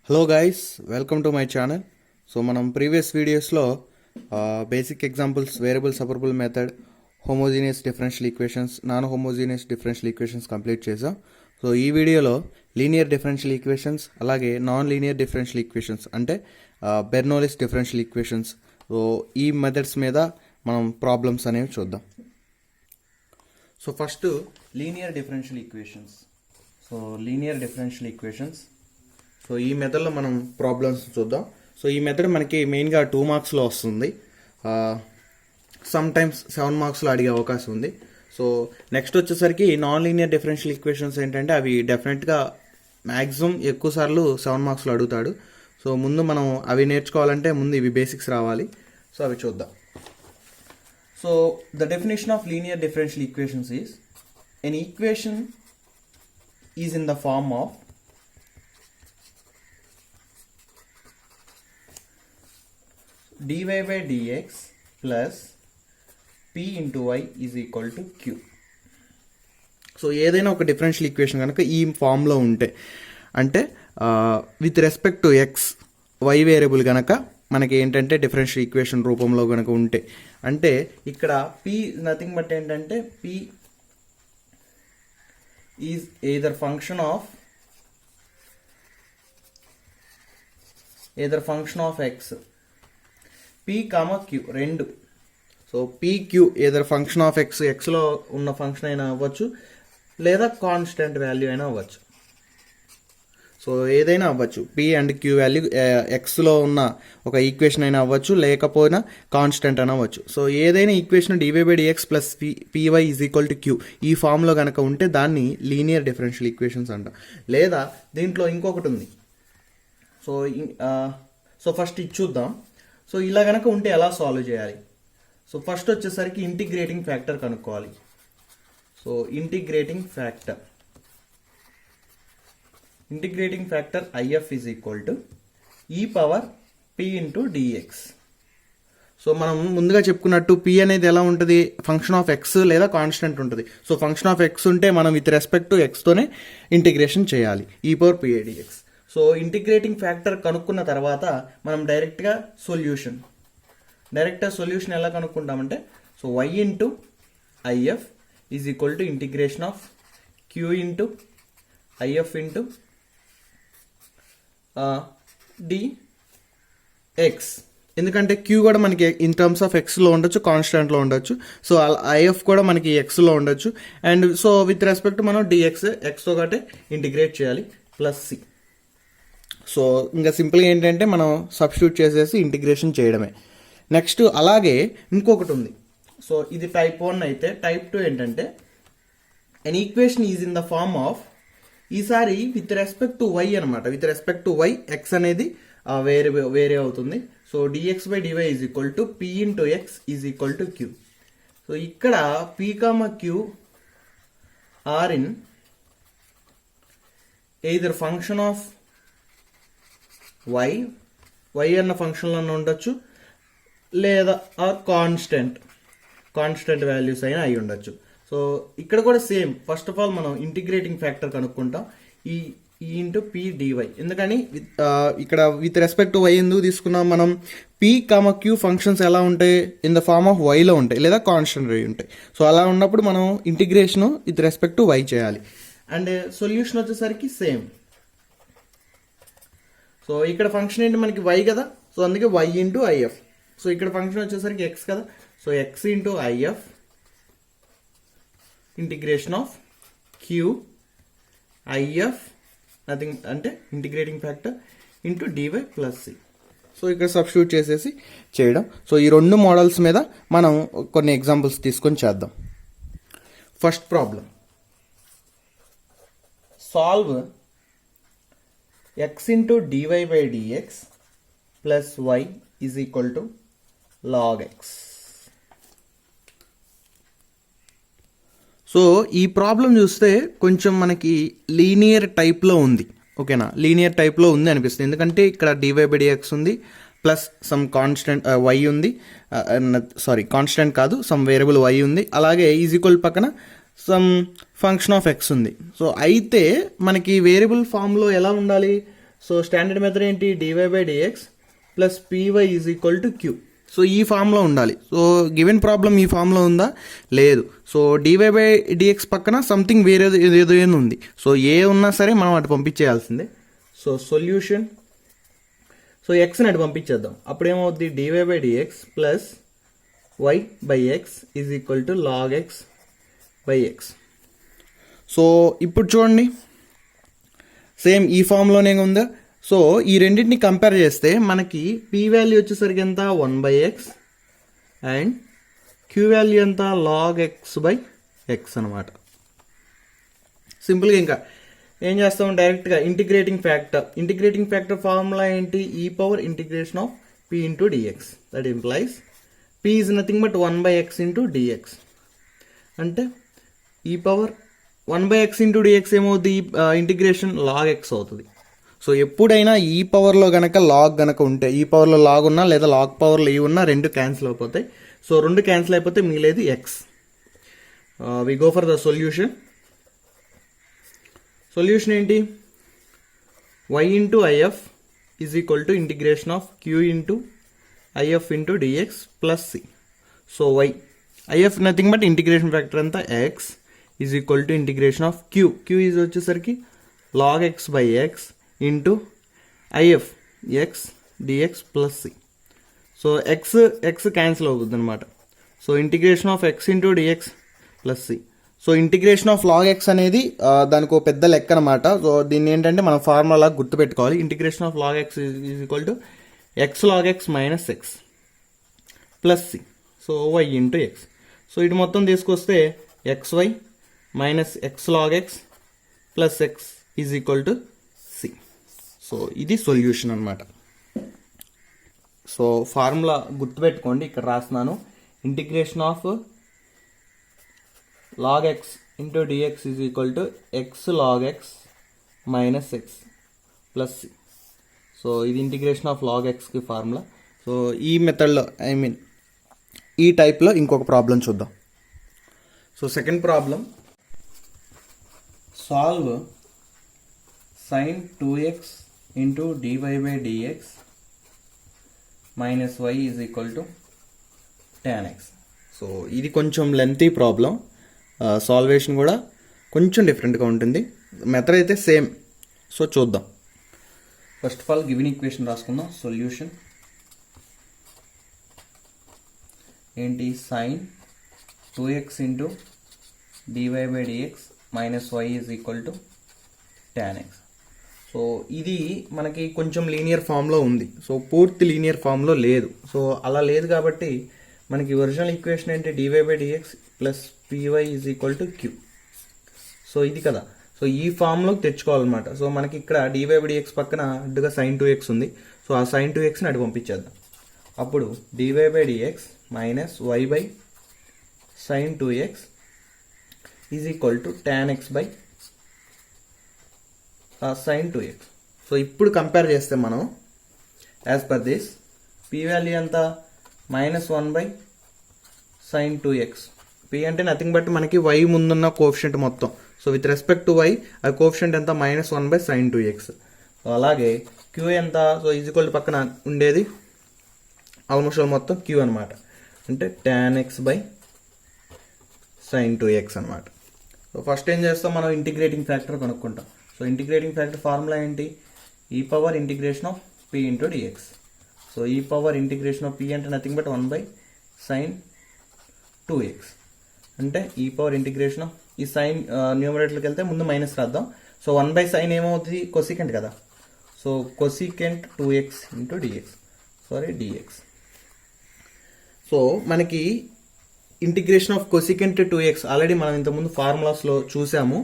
Hello guys, welcome to my channel. So మనం previous వీడియోస్లో basic examples, variable separable method, homogeneous differential equations, non homogeneous differential equations complete చేసాం. So ఈ వీడియోలో linear differential equations అలాగే non linear differential equations అంటే బెర్నౌల్లీస్ differential equations, so ఈ methods మీద మనం ప్రాబ్లమ్స్ అనేవి చూద్దాం. So first linear differential equations. So ఈ మెథడ్లో మనం ప్రాబ్లమ్స్ చూద్దాం. సో ఈ మెథడ్ మనకి మెయిన్గా 2 మార్క్స్లో వస్తుంది, సమ్ టైమ్స్ 7 మార్క్స్లో అడిగే అవకాశం ఉంది. సో నెక్స్ట్ వచ్చేసరికి నాన్ లీనియర్ డిఫరెన్షియల్ ఈక్వేషన్స్ ఏంటంటే అవి డెఫినెట్గా మ్యాక్సిమం ఎక్కువ సార్లు 7 మార్క్స్లో అడుగుతాడు. సో ముందు మనం అవి నేర్చుకోవాలంటే ముందు ఇవి బేసిక్స్ రావాలి. సో అవి చూద్దాం. So the definition of linear differential equations is an equation is in the form of dy by dx plus p into y is equal to q. So ఏదైనా ఒక డిఫరెన్షియల్ ఈక్వేషన్ కనుక ఈ ఫామ్లో ఉంటే అంటే with respect to X Y variable కనుక మనకి ఏంటంటే డిఫరెన్షియల్ ఈక్వేషన్ రూపంలో కనుక ఉంటే అంటే ఇక్కడ p నథింగ్ బట్ ఏంటంటే p is either function of x p, q రెండు. So pq either function of x, ఎక్స్లో ఉన్న ఫంక్షన్ అయినా అవ్వచ్చు లేదా కాన్స్టెంట్ వాల్యూ అయినా అవ్వచ్చు. సో ఏదైనా అవ్వచ్చు, p అండ్ q వాల్యూ ఎక్స్లో ఉన్న ఒక ఈక్వేషన్ అయినా అవ్వచ్చు, లేకపోయినా కాన్స్టెంట్ అయినా అవ్వచ్చు. సో ఏదైనా equation dy by dx plus py is equal to q ఈ ఫామ్లో కనుక ఉంటే దాన్ని లీనియర్ డిఫరెన్షియల్ ఈక్వేషన్స్ అంటాం. లేదా దీంట్లో ఇంకొకటి ఉంది. సో ఫస్ట్ ఇది చూద్దాం. సో ఇలా కనుక ఉంటే ఎలా సాల్వ్ చేయాలి? సో ఫస్ట్ వచ్చేసరికి ఇంటిగ్రేటింగ్ ఫ్యాక్టర్ కనుక్కోవాలి. So integrating factor IF is equal to e power p into dx. So మనం ముందుగా చెప్పుకున్నట్టు p అనేది ఎలా ఉంటుంది? ఫంక్షన్ ఆఫ్ ఎక్స్ లేదా కాన్స్టెంట్ ఉంటుంది. సో ఫంక్షన్ ఆఫ్ ఎక్స్ ఉంటే మనం విత్ రెస్పెక్ట్ టు ఎక్స్తోనే ఇంటిగ్రేషన్ చేయాలి, e power p dx. So integrating factor కనుక్కున్న తర్వాత మనం డైరెక్ట్గా సొల్యూషన్ ఎలా కనుక్కుంటామంటే so y into IF is equal to integration of q into IF into dx. ఎందుకంటే q కూడా మనకి ఇన్ టర్మ్స్ ఆఫ్ ఎక్స్లో ఉండొచ్చు, కాన్స్టెంట్లో ఉండొచ్చు. సో IF కూడా మనకి ఎక్స్లో ఉండొచ్చు. అండ్ సో విత్ రెస్పెక్ట్ మనం dx ఎక్స్తో ఒకటే ఇంటిగ్రేట్ చేయాలి ప్లస్ c. సో ఇంకా సింపుల్గా ఏంటంటే మనం సబ్స్టిట్యూట్ చేసేసి ఇంటిగ్రేషన్ చేయడమే. నెక్స్ట్ అలాగే ఇంకొకటి ఉంది. సో ఇది టైప్ 1 అయితే టైప్ 2 ఏంటంటే an equation is in the form of, ఈసారి విత్ రెస్పెక్ట్ టు వై అనమాట. With respect to y x అనేది వేరే అవుతుంది. So dx by dy is equal to p into x is equal to q. So ఇక్కడ p, q are in either function of y అన్న ఫంక్షన్లో ఉండొచ్చు లేదా constant values అయినా అయి ఉండొచ్చు. సో ఇక్కడ కూడా సేమ్. ఫస్ట్ ఆఫ్ ఆల్ మనం ఇంటిగ్రేటింగ్ ఫ్యాక్టర్ కనుక్కుంటాం, ఈ ఇంటూ p dy. ఎందుకని ఇక్కడ విత్ రెస్పెక్ట్ టు y ఎందుకు తీసుకున్నాం మనం? p, q ఫంక్షన్స్ ఎలా ఉంటాయి? ఇన్ ద ఫార్మ్ ఆఫ్ yలో ఉంటాయి లేదా కాన్స్టెంట్ అయి ఉంటాయి. సో అలా ఉన్నప్పుడు మనం integration with respect to y చేయాలి. అండ్ సొల్యూషన్ వచ్చేసరికి సేమ్. సో ఇక్కడ ఫంక్షన్ ఏంటి మనకి y కదా, సో అందుకే y ఇంటూ IF. సో ఇక్కడ ఫంక్షన్ వచ్చేసరికి x కదా, so x into IF integration of q IF nothing అంటే integrating factor into dy plus c. So ఇక్కడ సబ్స్టిట్యూట్ చేసేసి చేయడం. సో ఈ రెండు మోడల్స్ మీద మనం కొన్ని ఎగ్జాంపుల్స్ తీసుకొని చేద్దాం. First problem, solve x into dy by dx plus y is equal to log x. So ఈ ప్రాబ్లం చూస్తే కొంచెం మనకి లీనియర్ టైప్లో ఉంది. ఓకేనా, లీనియర్ టైప్లో ఉంది అనిపిస్తుంది. ఎందుకంటే ఇక్కడ dy by dx ఉంది ప్లస్ సమ్ కాన్స్టెంట్ y ఉంది, కాన్స్టెంట్ కాదు, సమ్ వేరియబుల్ y ఉంది. అలాగే ఈజ్ ఈక్వల్ పక్కన సమ్ ఫంక్షన్ ఆఫ్ ఎక్స్ ఉంది. సో అయితే మనకి వేరియబుల్ ఫామ్లో ఎలా ఉండాలి? సో స్టాండర్డ్ మెథడ్ ఏంటి, dy/dx plus py is equal to q. So ఈ ఫామ్లో ఉండాలి. సో గివెన్ ప్రాబ్లం ఈ ఫామ్లో ఉందా, లేదు. సో dy/dx పక్కన సంథింగ్ వేరే ఏదో ఉంది. సో ఏ ఉన్నా సరే మనం అటు పంపించేయాల్సిందే. సో సొల్యూషన్, సో ఎక్స్ని అటు పంపించేద్దాం. అప్పుడు ఏమవుద్ది, dy/dx plus y/x is equal to log x/x. So ఇప్పుడు చూడండి సేమ్ ఈ ఫామ్లోనే ఉందా. సో ఈ రెండింటిని కంపేర్ చేస్తే మనకి p వాల్యూ వచ్చేసరికి ఎంత, 1/x అండ్ q వాల్యూ ఎంత, log x/x అనమాట. సింపుల్గా ఇంకా ఏం చేస్తాం, డైరెక్ట్గా ఇంటిగ్రేటింగ్ ఫ్యాక్టర్ ఫార్ములా ఏంటి, e⁻∫ of p into dx. That implies p is nothing but 1/x into dx. అంటే e⁻1/x ఇంటూ dx ఏమవుతుంది, ఇంటిగ్రేషన్ log x అవుతుంది. సో ఎప్పుడైనా ఈ పవర్లో గనక లాగ్ గనక ఉంటే, ఈ పవర్లో లాగ్ ఉన్నా లేదా లాగ్ పవర్లో ఈ ఉన్నా రెండు క్యాన్సిల్ అయిపోతాయి. సో రెండు క్యాన్సిల్ అయిపోతే మిగిలేది x. We go for the solution. Solution ఏంటి, y into IF is equal to integration of q into IF into dx plus c. So y IF nothing but integration factor అంతా x is equal to integration of q is వచ్చేసరికి log x/x into IF x dx plus c. So x cancel అవుతుంది అనమాట. So integration of x into dx plus c. So integration of log x అనేది దానికి ఒక పెద్ద లెక్క అనమాట. So దీన్ని ఏంటంటే మనం ఫార్ములా గుర్తుపెట్టుకోవాలి. Integration of log x is equal to x log x minus x plus c. So y into x. So ఇటు మొత్తం తీసుకొస్తే xy minus x log x plus x is equal to c. So ఇది solution అనమాట. So formula గుర్తుపెట్టుకోండి, ఇక్కడ రాస్తున్నాను. Integration of log x into dx is equal to x log x minus x plus c. So ఇది integration of log xకి formula. So ఈ మెథడ్లో ఈ టైప్లో ఇంకొక ప్రాబ్లం చూద్దాం. So second problem, solve sin 2x into dy/dx minus y is equal to tan x. So ఇది కొంచెం లెంతీ ప్రాబ్లం, సాల్వేషన్ కూడా కొంచెం డిఫరెంట్గా ఉంటుంది. మెథడ్ అయితే సేమ్. సో చూద్దాం. First of all given equation రాసుకుందాం. సొల్యూషన్ ఏంటి, sin 2x into dy/dx minus y is equal to tan x. So ఇది మనకి కొంచెం లీనియర్ ఫామ్లో ఉంది. సో పూర్తి లీనియర్ ఫామ్లో లేదు. సో అలా లేదు కాబట్టి మనకి ఒరిజినల్ ఈక్వేషన్ ఏంటి, dy/dx plus py is equal to q. So ఇది కదా. సో ఈ ఫామ్లోకి తెచ్చుకోవాలన్నమాట. సో మనకి ఇక్కడ dy/dx పక్కన అడ్డుగా sin 2x ఉంది. సో ఆ sin 2xని అటు పంపించేద్దాం. అప్పుడు dy/dx minus y by sin 2x is equal to tan x by sin 2x. So ఇప్పుడు కంపేర్ చేస్తే మనం as per this p value ఎంత, minus 1 by sin 2x. p అంటే నథింగ్ బట్ మనకి y ముందున్న కోఎఫిషియంట్ మొత్తం. So with respect to y ఆ coefficient ఎంత, minus 1 by sin 2x. So అలాగే q ఎంత, సో ఈజ్ ఈక్వల్ పక్కన ఉండేది ఆల్మోస్ట్ మొత్తం q అనమాట. అంటే tan x by sin 2x అనమాట. సో ఫస్ట్ ఏం చేస్తాం, మనం ఇంటిగ్రేటింగ్ ఫ్యాక్టర్ కనుక్కుంటాం. సో ఇంటిగ్రేటింగ్ ఫ్యాక్టర్ ఫార్ములా ఏంటి, e⁻∫ of p into dx. So e⁻∫ of p అంటే nothing but 1 by sin 2x. అంటే e⁻∫ ఆఫ్ ఈ సైన్ న్యూమరేటర్కి వెళ్తే ముందు మైనస్ రాద్దాం. సో 1 బై సైన్ ఏమవుతుంది, కొసికెంట్ కదా. So cosecant 2x into dx. So మనకి integration of cosecant 2x already మనం ఇంతకుముందు ఫార్ములాస్లో చూసాము,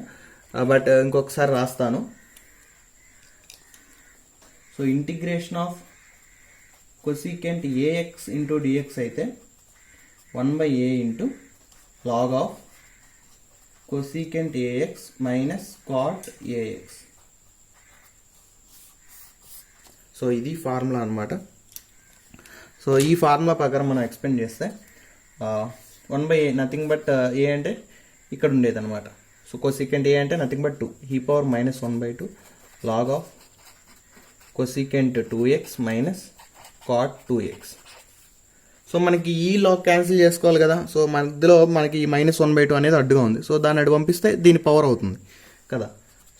బట్ ఇంకొకసారి రాస్తాను. So integration of cosecant ax into dx అయితే 1 by a into log of cosecant ax minus cot ax. So ఇది ఫార్ములా అనమాట. సో ఈ ఫార్ములా ప్రకారం మనం ఎక్స్ప్లెయిన్ చేస్తే 1 by a nothing but a అంటే ఇక్కడ ఉండేది అనమాట. సో కొసికెంట్ a అంటే nothing but 2 e⁻ -1/2 log of cosecant 2x minus cot 2x. So మనకి ఈ లాగ్ క్యాన్సిల్ చేసుకోవాలి కదా. సో మధ్యలో మనకి ఈ -1/2 అనేది అడ్డుగా ఉంది. సో దాన్ని అడ్డు పంపిస్తే దీని పవర్ అవుతుంది కదా.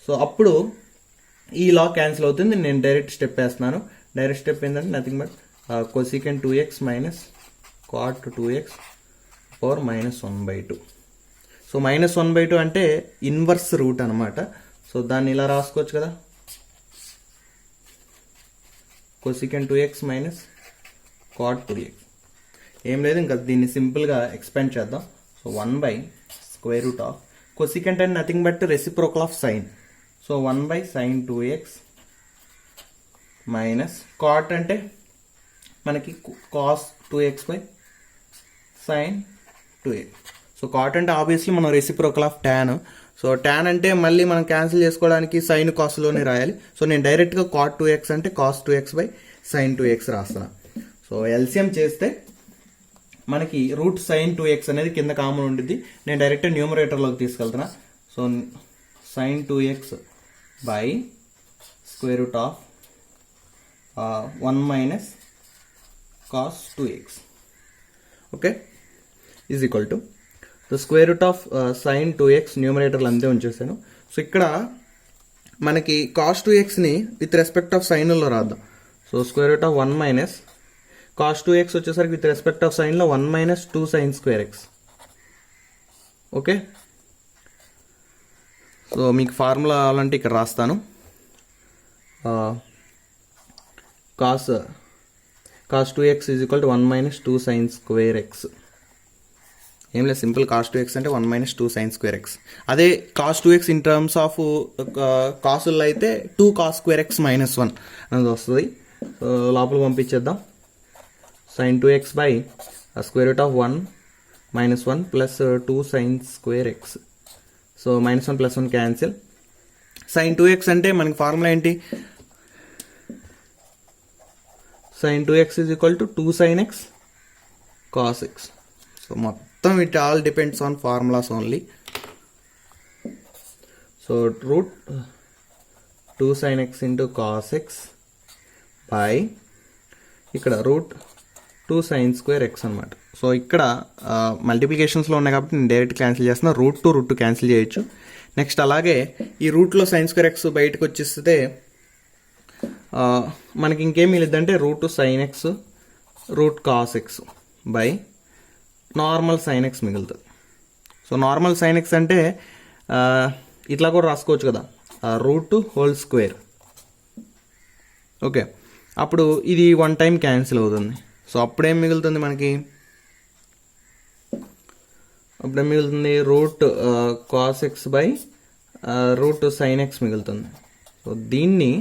సో అప్పుడు ఈ లాగ్ క్యాన్సిల్ అవుతుంది. నేను డైరెక్ట్ స్టెప్ వేస్తున్నాను. డైరెక్ట్ స్టెప్ ఏంటంటే nothing but cosecant 2x minus cot 2x power -1/2. So -1/2 అంటే ఇన్వర్స్ రూట్ అనమాట. సో దాన్ని ఇలా రాసుకోవచ్చు కదా, cosecant 2x minus cot 2x. ఏం లేదు, ఇంకా దీన్ని సింపుల్గా ఎక్స్పాండ్ చేద్దాం. సో 1/√, కొసికెంట్ అంటే nothing but reciprocal of sine. So 1/sin 2x minus cot అంటే మనకి cos 2x/sin 2x. So cot అంటే ఆబ్వియస్లీ మనం reciprocal of tan. So tan అంటే మళ్ళీ మనం క్యాన్సిల్ చేసుకోవడానికి సైన్ కాస్లోనే రాయాలి. సో నేను డైరెక్ట్గా cot 2x అంటే cos 2x/sin 2x రాస్తున్నా. సో ఎల్సిఎం చేస్తే మనకి √sin 2x అనేది కింద కామన్ ఉంటుంది. నేను డైరెక్ట్ న్యూమరేటర్లోకి తీసుకెళ్తున్నా. So sin 2x by √1 minus cos 2x, okay, is equal to the sin 2x న్యూమరేటర్లు అంతే ఉంచేసాను. సో ఇక్కడ మనకి cos 2xని విత్ రెస్పెక్ట్ ఆఫ్ సైన్లో రాద్దాం. సో √1 మైనస్ cos 2x వచ్చేసరికి విత్ రెస్పెక్ట్ ఆఫ్ సైన్లో 1 మైనస్ 2sin²x, ఓకే. సో మీకు ఫార్ములా కావాలంటే ఇక్కడ రాస్తాను. cos 2x is equal to 1 minus 2sin²x. ఏం లేదు, సింపుల్ cos 2x అంటే 1 మైనస్ 2sin²x. అదే cos 2x in terms of కాసుల్లో అయితే 2cos²x - 1 అనేది వస్తుంది. సో లోపల పంపించేద్దాం. sin 2x by √1 - 1 plus 2sin²x. So -1 + 1 cancel. sin 2x అంటే మనకి ఫార్ములా ఏంటి, sin 2x is equal to 2sin x cos x. So మొత్తం it all depends on formulas only. So √2sin x into cos x by ఇక్కడ √2sin²x అనమాట. So ఇక్కడ మల్టిప్లికేషన్స్లో ఉన్నాయి కాబట్టి నేను డైరెక్ట్ క్యాన్సిల్ చేస్తున్నా. √2 క్యాన్సిల్ చేయొచ్చు. నెక్స్ట్ అలాగే ఈ రూట్లో sin²x బయటకు వచ్చేస్తే మనకి ఇంకేం మిగిలిద్దంటే √2sin x √cos x by normal sin x మిగులుతుంది. సో నార్మల్ sin x అంటే ఇట్లా కూడా రాసుకోవచ్చు కదా, √2². ఓకే, అప్పుడు ఇది 1 టైం క్యాన్సిల్ అవుతుంది. సో అప్పుడేం మిగులుతుంది మనకి, అప్పుడేం మిగులుతుంది √cos x by √2sin x మిగులుతుంది. సో దీన్ని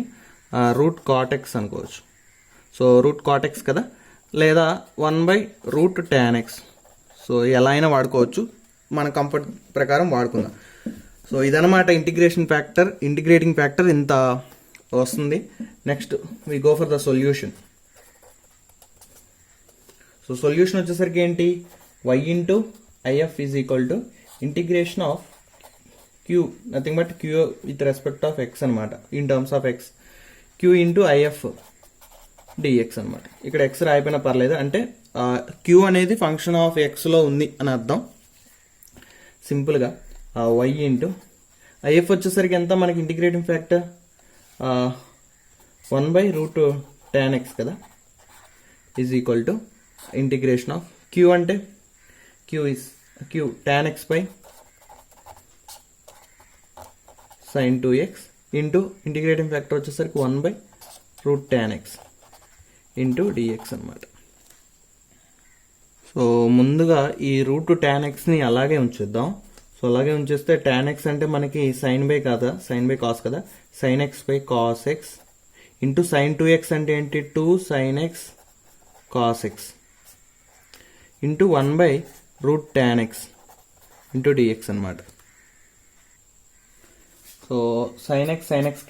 √cot x అనుకోవచ్చు. సో √cot x కదా, లేదా 1/√tan x. సో ఎలా అయినా వాడుకోవచ్చు, మన కంఫర్ట్ ప్రకారం వాడుకుందాం. సో ఇదనమాట ఇంటిగ్రేటింగ్ ఫ్యాక్టర్ ఇంత వస్తుంది. Next we go for the solution. So solution వచ్చేసరికి ఏంటి, y into if is equal to integration of q, nothing but q with respect of x అనమాట, in terms of x, q into if dx అనమాట. ఇక్కడ x రాయిపోయినా పర్లేదు, అంటే q అనేది function of xలో ఉంది అని అర్థం. సింపుల్గా y ఇంటూ if వచ్చేసరికి ఎంత మనకి ఇంటిగ్రేటింగ్ ఫ్యాక్టర్ 1/√tan x కదా, is equal to integration of q అంటే q tan x by sin 2x into integrating factor వచ్చేసరికి 1/√tan x ఇంటూ dx అనమాట. సో ముందుగా ఈ √tan xని అలాగే ఉంచుద్దాం. సో అలాగే ఉంచేస్తే tan x అంటే మనకి sin బై కాదా, sin బై cos కదా, sin x by cos x into sin 2x అంటే ఏంటి, 2sin x cos x into 1/√tan x into dx అనమాట. సో sin x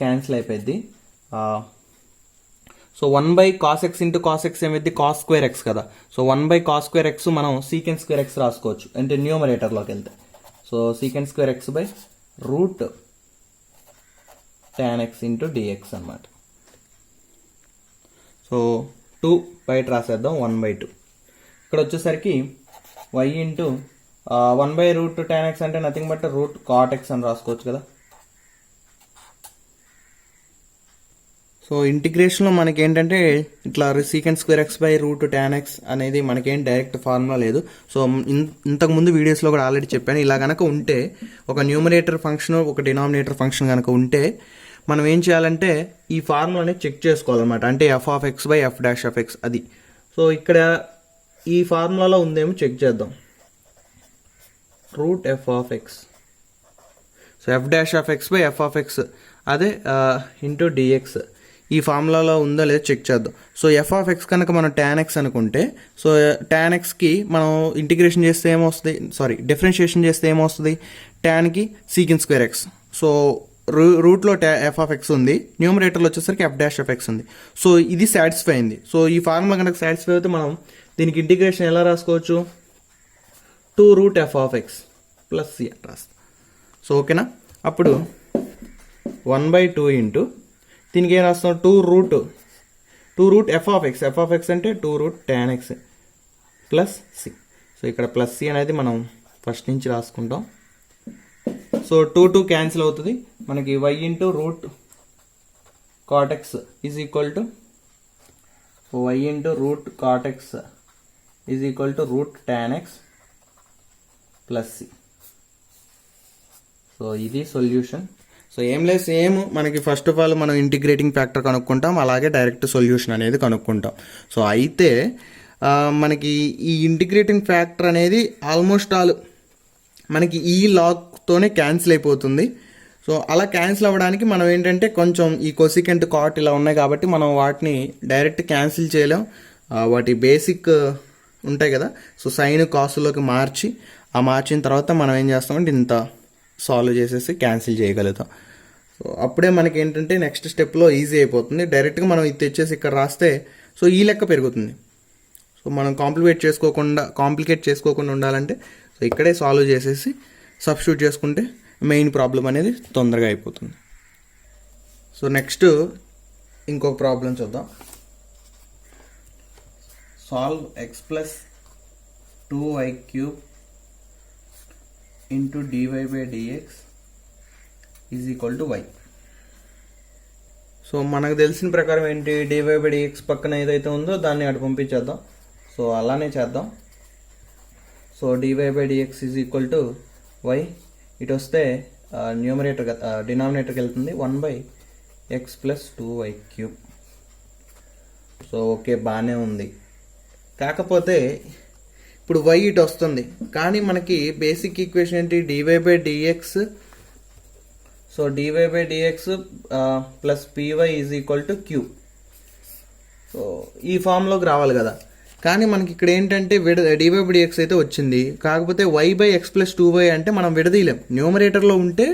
క్యాన్సిల్ అయిపోయింది. So 1/cos x into cos x ఏమైంది, cos²x కదా. So 1/cos²x మనం sec²x రాసుకోవచ్చు, అంటే న్యూమరేటర్లోకి వెళ్తే. So sec²x by √tan x into dx అనమాట. సో 2 బయట రాసేద్దాం 1/2. ఇక్కడ వచ్చేసరికి y ఇంటూ 1/√tan x అంటే nothing but root cot x అని రాసుకోవచ్చు కదా. సో ఇంటిగ్రేషన్లో మనకి ఏంటంటే ఇట్లా sec²x/√tan x అనేది మనకేం డైరెక్ట్ ఫార్ములా లేదు. సో ఇంతకుముందు వీడియోస్లో కూడా ఆల్రెడీ చెప్పాను. ఇలా కనుక ఉంటే ఒక న్యూమరేటర్ ఫంక్షన్ ఒక డినామినేటర్ ఫంక్షన్ కనుక ఉంటే మనం ఏం చేయాలంటే ఈ ఫార్ములాని చెక్ చేసుకోవాలన్నమాట. అంటే f(f'(x) అది. సో ఇక్కడ ఈ ఫార్ములాలో ఉందేమో చెక్ చేద్దాం. √f(x). సో f'(f'(x) అదే ఇంటూ dx ఈ ఫార్ములాలో ఉందో లేదో చెక్ చేద్దాం. సో f(x) కనుక మనం tan x అనుకుంటే సో tan xకి మనం ఇంటిగ్రేషన్ చేస్తే ఏమొస్తుంది, డిఫరెన్షియేషన్ చేస్తే ఏమొస్తుంది, tanకి sec²x. సో రూట్లో f(x) ఉంది, న్యూమరేటర్లో వచ్చేసరికి f'(f') ఉంది. సో ఇది సాటిస్ఫై అయింది. సో ఈ ఫార్ములా కనుక సాటిస్ఫై అయితే మనం దీనికి ఇంటిగ్రేషన్ ఎలా రాసుకోవచ్చు, 2√f(x) + c అని రాస్తాం. సో ఓకేనా. అప్పుడు 1/2 ఇంటూ దీనికి ఏం రాస్తాం, 2√f(x). f(x) అంటే 2√tan x + c. సో ఇక్కడ +c అనేది మనం ఫస్ట్ నుంచి రాసుకుంటాం. సో 2 క్యాన్సిల్ అవుతుంది మనకి. y into √cot x is equal to y into √cot x is equal to √tan x + c. So ఇది సొల్యూషన్. సో ఏం లేదు, సేమ్ మనకి ఫస్ట్ ఆఫ్ ఆల్ మనం ఇంటిగ్రేటింగ్ ఫ్యాక్టర్ కనుక్కుంటాం, అలాగే డైరెక్ట్ సొల్యూషన్ అనేది కనుక్కుంటాం. సో అయితే మనకి ఈ ఇంటిగ్రేటింగ్ ఫ్యాక్టర్ అనేది ఆల్మోస్ట్ ఆల్ మనకి ఈ లాగ్తోనే క్యాన్సిల్ అయిపోతుంది. సో అలా క్యాన్సిల్ అవ్వడానికి మనం ఏంటంటే కొంచెం ఈ కొసికెంట్ కాట్ ఇలా ఉన్నాయి కాబట్టి మనం వాటిని డైరెక్ట్ క్యాన్సిల్ చేయలేం. వాటి బేసిక్ ఉంటాయి కదా, సో సైన్ కాసులోకి మార్చిన తర్వాత మనం ఏం చేస్తామంటే ఇంత సాల్వ్ చేసేసి క్యాన్సిల్ చేయగలుగుతాం. సో అప్పుడే మనకి ఏంటంటే నెక్స్ట్ స్టెప్లో ఈజీ అయిపోతుంది. డైరెక్ట్గా మనం ఇది తెచ్చేసి ఇక్కడ రాస్తే సో ఈ లెక్క పెరుగుతుంది. సో మనం కాంప్లికేట్ చేసుకోకుండా ఉండాలంటే సో ఇక్కడే సాల్వ్ చేసేసి సబ్స్టిట్యూట్ చేసుకుంటే మెయిన్ ప్రాబ్లం అనేది తొందరగా అయిపోతుంది. సో నెక్స్ట్ ఇంకొక ప్రాబ్లం చూద్దాం. Solve x + 2y³ into dy/dx is equal to y. So మనకు తెలిసిన ప్రకారం ఏంటి, dy/dx పక్కన ఏదైతే ఉందో దాన్ని అటు పంపించేద్దాం. సో అలానే చేద్దాం. So dy/dx is equal to y. ఇటు వస్తే డినామినేటర్కి వెళ్తుంది 1/x + 2y³. సో ఓకే, బాగానే ఉంది. కాకపోతే ఇప్పుడు y ఇటు వస్తుంది, కానీ మనకి బేసిక్ ఈక్వేషన్ ఏంటి, dy/dx. So dy/dx + py is equal to q. So ఈ ఫామ్లోకి రావాలి కదా, కానీ మనకి ఇక్కడ ఏంటంటే dy/dx అయితే వచ్చింది, కాకపోతే y/x + 2y అంటే మనం విడదీయలేం. న్యూమరేటర్లో ఉంటే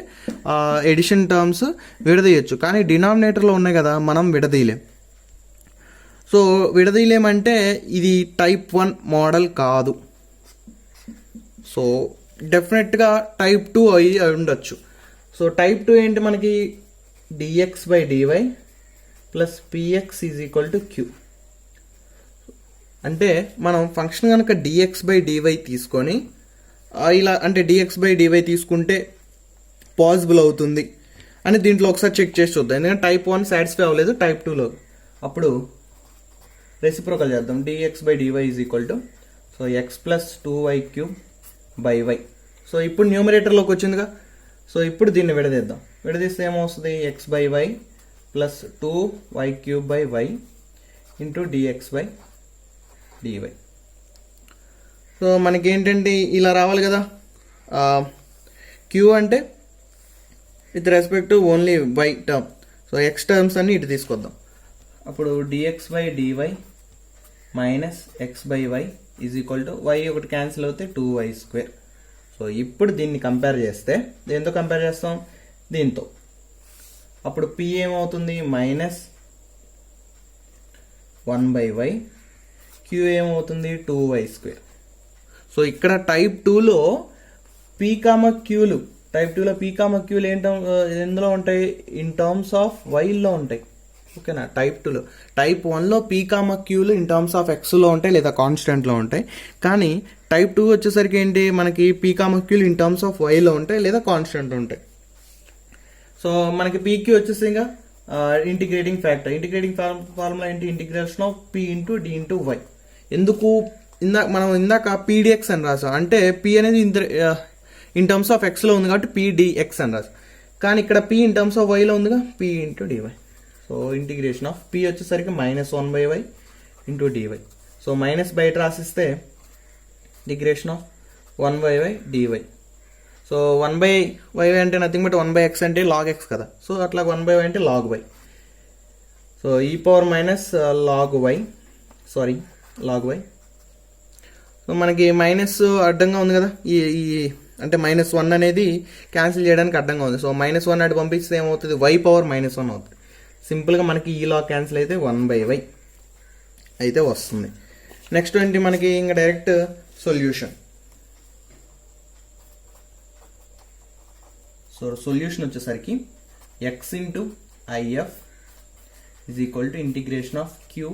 ఎడిషన్ టర్మ్స్ విడదీయచ్చు, కానీ డినామినేటర్లో ఉన్నాయి కదా మనం విడదీయలేం. సో విడదీయలేమంటే ఇది టైప్ 1 మోడల్ కాదు. సో డెఫినెట్గా టైప్ 2 అయి ఉండొచ్చు. సో టైప్ 2 ఏంటి, మనకి dx/dy + px is equal to q. అంటే మనం ఫంక్షన్ కనుక dx/dy తీసుకొని ఇలా అంటే dx/dy తీసుకుంటే పాసిబుల్ అవుతుంది అని దీంట్లో ఒకసారి చెక్ చేసి చూద్దాం. ఎందుకంటే టైప్ 1 సాటిస్ఫై అవ్వలేదు టైప్ 2లో. అప్పుడు రెసిప్రోకల్ చేద్దాం. dx/dy is equal to so x + 2y³/y. So ఇప్పుడు న్యూమరేటర్లోకి వచ్చిందిగా. సో ఇప్పుడు దీన్ని విడదీస్తే ఏమవుతుంది, x/y + 2y³/y into dx/dy. So మనకేంటంటే ఇలా రావాలి కదా. q అంటే with respect to only y term. So x terms అన్ని ఇటు తీసుకొద్దాం. అప్పుడు dx/dy - x/y is equal to y ఒకటి క్యాన్సిల్ అవుతే 2y². సో ఇప్పుడు దీన్ని కంపేర్ చేస్తే దేంతో కంపేర్ చేస్తాం, దీంతో. అప్పుడు p ఏమవుతుంది, -1/y, q ఏమవుతుంది 2y². సో ఇక్కడ టైప్ 2లో p,qలు టైప్ 2లో p,qలు ఎందులో ఉంటాయి, ఇన్ టర్మ్స్ ఆఫ్ వైల్లో ఉంటాయి. ఓకేనా. టైప్ 2లో, టైప్ 1లో పీ కామా క్యూలు ఇన్ టర్మ్స్ ఆఫ్ ఎక్స్లో ఉంటాయి లేదా కాన్స్టెంట్లో ఉంటాయి. కానీ టైప్ 2 వచ్చేసరికి ఏంటి, మనకి పీ కామా క్యూలు ఇన్ టర్మ్స్ ఆఫ్ వైలో ఉంటాయి లేదా కాన్స్టెంట్ ఉంటాయి. సో మనకి పీక్యూ వచ్చేసి ఇంకా ఇంటిగ్రేటింగ్ ఫ్యాక్టర్. ఇంటిగ్రేటింగ్ ఫార్ములా ఏంటి, integration of p into d into y. ఎందుకు మనం ఇందాక పీడిఎక్స్ అని రాసాం, అంటే పీ అనేది ఇన్ టర్మ్స్ ఆఫ్ ఎక్స్లో ఉంది కాబట్టి పీడిఎక్స్ అని రాసాం. కానీ ఇక్కడ పీ ఇన్ టర్మ్స్ ఆఫ్ వైలో ఉందిగా, P into dy. So integration of P వచ్చేసరికి -1/y into dy. So minus బయట రాసిస్తే integration of 1/y DY. So 1/y అంటే నథింగ్ బట్ 1/x అంటే log x కదా. సో అట్లా 1/y అంటే log y. So e power minus log y, sorry log y. So మనకి minus అడ్డంగా ఉంది కదా, ఈ అంటే -1 అనేది క్యాన్సిల్ చేయడానికి అడ్డంగా ఉంది. సో -1 అటు పంపిస్తే ఏమవుతుంది, y పవర్ -1 అవుతుంది. సింపుల్గా మనకి ఈ లాగ్ క్యాన్సిల్ అయితే 1/y అయితే వస్తుంది. నెక్స్ట్ ఏంటి మనకి ఇంకా డైరెక్ట్ సొల్యూషన్. సో సొల్యూషన్ వచ్చేసరికి x into IF is equal to integration of queue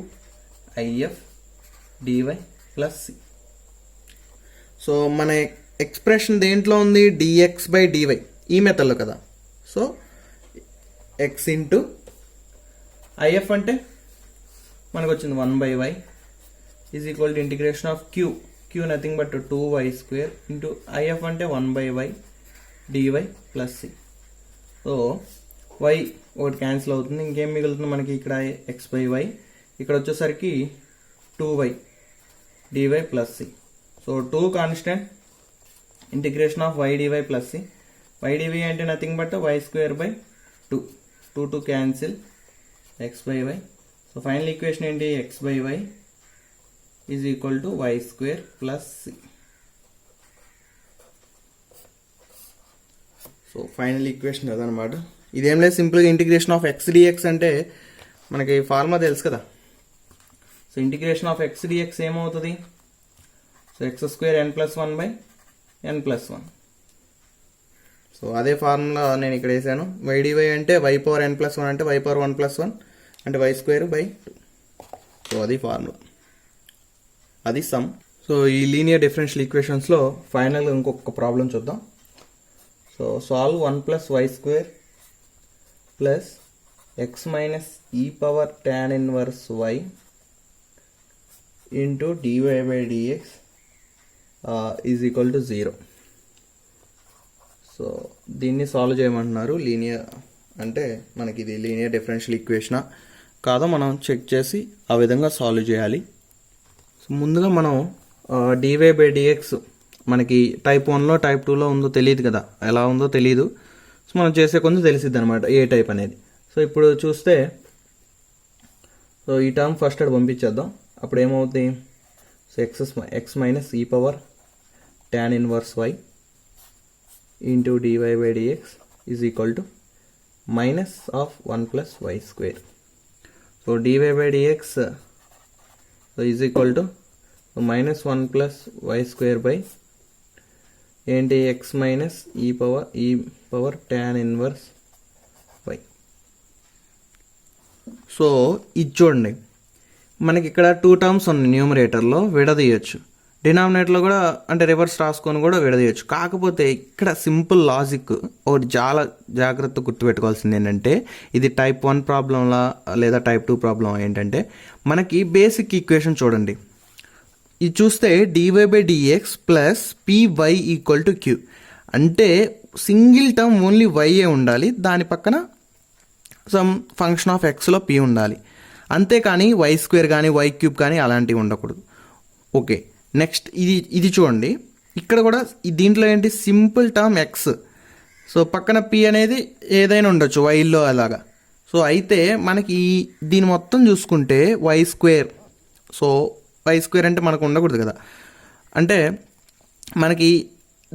IF dy plus C. So మన ఎక్స్ప్రెషన్ దేంట్లో ఉంది, dx/dy ఈ మెథడ్లో కదా. సో x ఇంటూ ఐఎఫ్ అంటే మనకు వచ్చింది 1/y is equal to integration of q nothing but 2y² into IF అంటే 1/y dy plus C. So y ఒకటి క్యాన్సిల్ అవుతుంది, ఇంకేం మిగులుతుంది మనకి ఇక్కడ x/y, ఇక్కడ వచ్చేసరికి 2y dy plus C. So 2 constant, integration of y dy plus c. y dy అంటే nothing but y²/2, 2 cancel, x/y. So final equation ఏంటి, x/y is equal to y² plus C. So final equation అదనమాట. ఇదేం లేదు, సింపుల్గా integration of x dx అంటే మనకి formula తెలుసు కదా. So integration of x dx ఏమవుతుంది, సో x² n+1/n+1. సో అదే ఫార్ములా నేను ఇక్కడ వేసాను. y dy అంటే y పవర్ n+1 అంటే y పవర్ 1+1 అంటే y²/2. సో అది ఫార్ములా, అది సమ్. సో ఈ లీనియర్ డిఫరెన్షియల్ ఈక్వేషన్స్లో ఫైనల్గా ఇంకొక ప్రాబ్లం చూద్దాం. So solve 1+y² plus x minus e power tan inverse y into dy/dx is equal to 0. So దీన్ని సాల్వ్ చేయమంటున్నారు. లీనియర్ అంటే మనకి ఇది లీనియర్ డిఫరెన్షియల్ ఈక్వేషనా కాదో మనం చెక్ చేసి ఆ విధంగా సాల్వ్ చేయాలి. సో ముందుగా మనం dy/dx మనకి టైప్ 1లో టైప్ 2లో ఉందో తెలియదు కదా, ఎలా ఉందో తెలియదు. సో మనం చేసే కొంచెం తెలిసిద్ది అనమాట ఏ టైప్ అనేది. సో ఇప్పుడు చూస్తే, సో ఈ టర్మ్ ఫస్ట్ అటు పంపించేద్దాం. అప్పుడు ఏమవుతుంది, so x minus e power tan inverse y into dy/dx is equal to minus of 1+y². So dy/dx so is equal to -1+y² ఏంటి, x minus e power tan inverse y. So ఇది చూడండి, మనకి ఇక్కడ 2 terms ఉన్నాయి న్యూమరేటర్లో, విడదీయచ్చు. డినామినేటర్లో కూడా అంటే reverse రాసుకొని కూడా విడదీయచ్చు. కాకపోతే ఇక్కడ సింపుల్ లాజిక్ ఒకటి చాలా జాగ్రత్త గుర్తుపెట్టుకోవాల్సింది ఏంటంటే, ఇది టైప్ 1 ప్రాబ్లంలా లేదా టైప్ 2 ప్రాబ్లం ఏంటంటే, మనకి బేసిక్ ఈక్వేషన్ చూడండి. ఇది చూస్తే dy/dx plus py equal to q అంటే సింగిల్ టర్మ్ ఓన్లీ వైఏ ఉండాలి, దాని పక్కన సమ్ ఫంక్షన్ ఆఫ్ ఎక్స్లో p ఉండాలి. అంతేకాని y² కానీ y³ కానీ అలాంటివి ఉండకూడదు. ఓకే, నెక్స్ట్ ఇది చూడండి, ఇక్కడ కూడా దీంట్లో ఏంటి, సింపుల్ టర్మ్ ఎక్స్, సో పక్కన p అనేది ఏదైనా ఉండొచ్చు వైలో అలాగా. సో అయితే మనకి దీని మొత్తం చూసుకుంటే y², సో y² అంటే మనకు ఉండకూడదు కదా, అంటే మనకి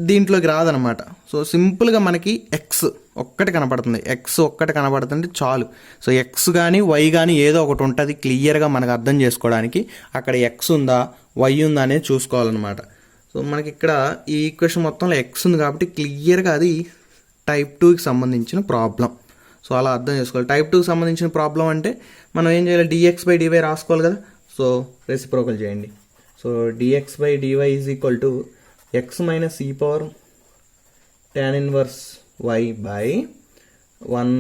దీంట్లోకి రాదనమాట. సో సింపుల్గా మనకి ఎక్స్ ఒక్కటి కనపడుతుంది, ఎక్స్ ఒక్కటి కనపడుతుంది చాలు. సో ఎక్స్ కానీ వై కానీ ఏదో ఒకటి ఉంటుంది క్లియర్గా మనకు అర్థం చేసుకోవడానికి. అక్కడ ఎక్స్ ఉందా వై ఉందా అనేది చూసుకోవాలన్నమాట. సో మనకి ఇక్కడ ఈ ఈక్వేషన్ మొత్తంలో ఎక్స్ ఉంది కాబట్టి క్లియర్గా అది టైప్ 2కి సంబంధించిన ప్రాబ్లం. సో సో అలా అర్థం చేసుకోవాలి. టైప్ 2 సంబంధించిన ప్రాబ్లం అంటే మనం ఏం చేయాలి, dx/dy రాసుకోవాలి కదా. సో రెసిప్రోకల్ చేయండి. So dx/dy is equal to x minus e power tan inverse y by 1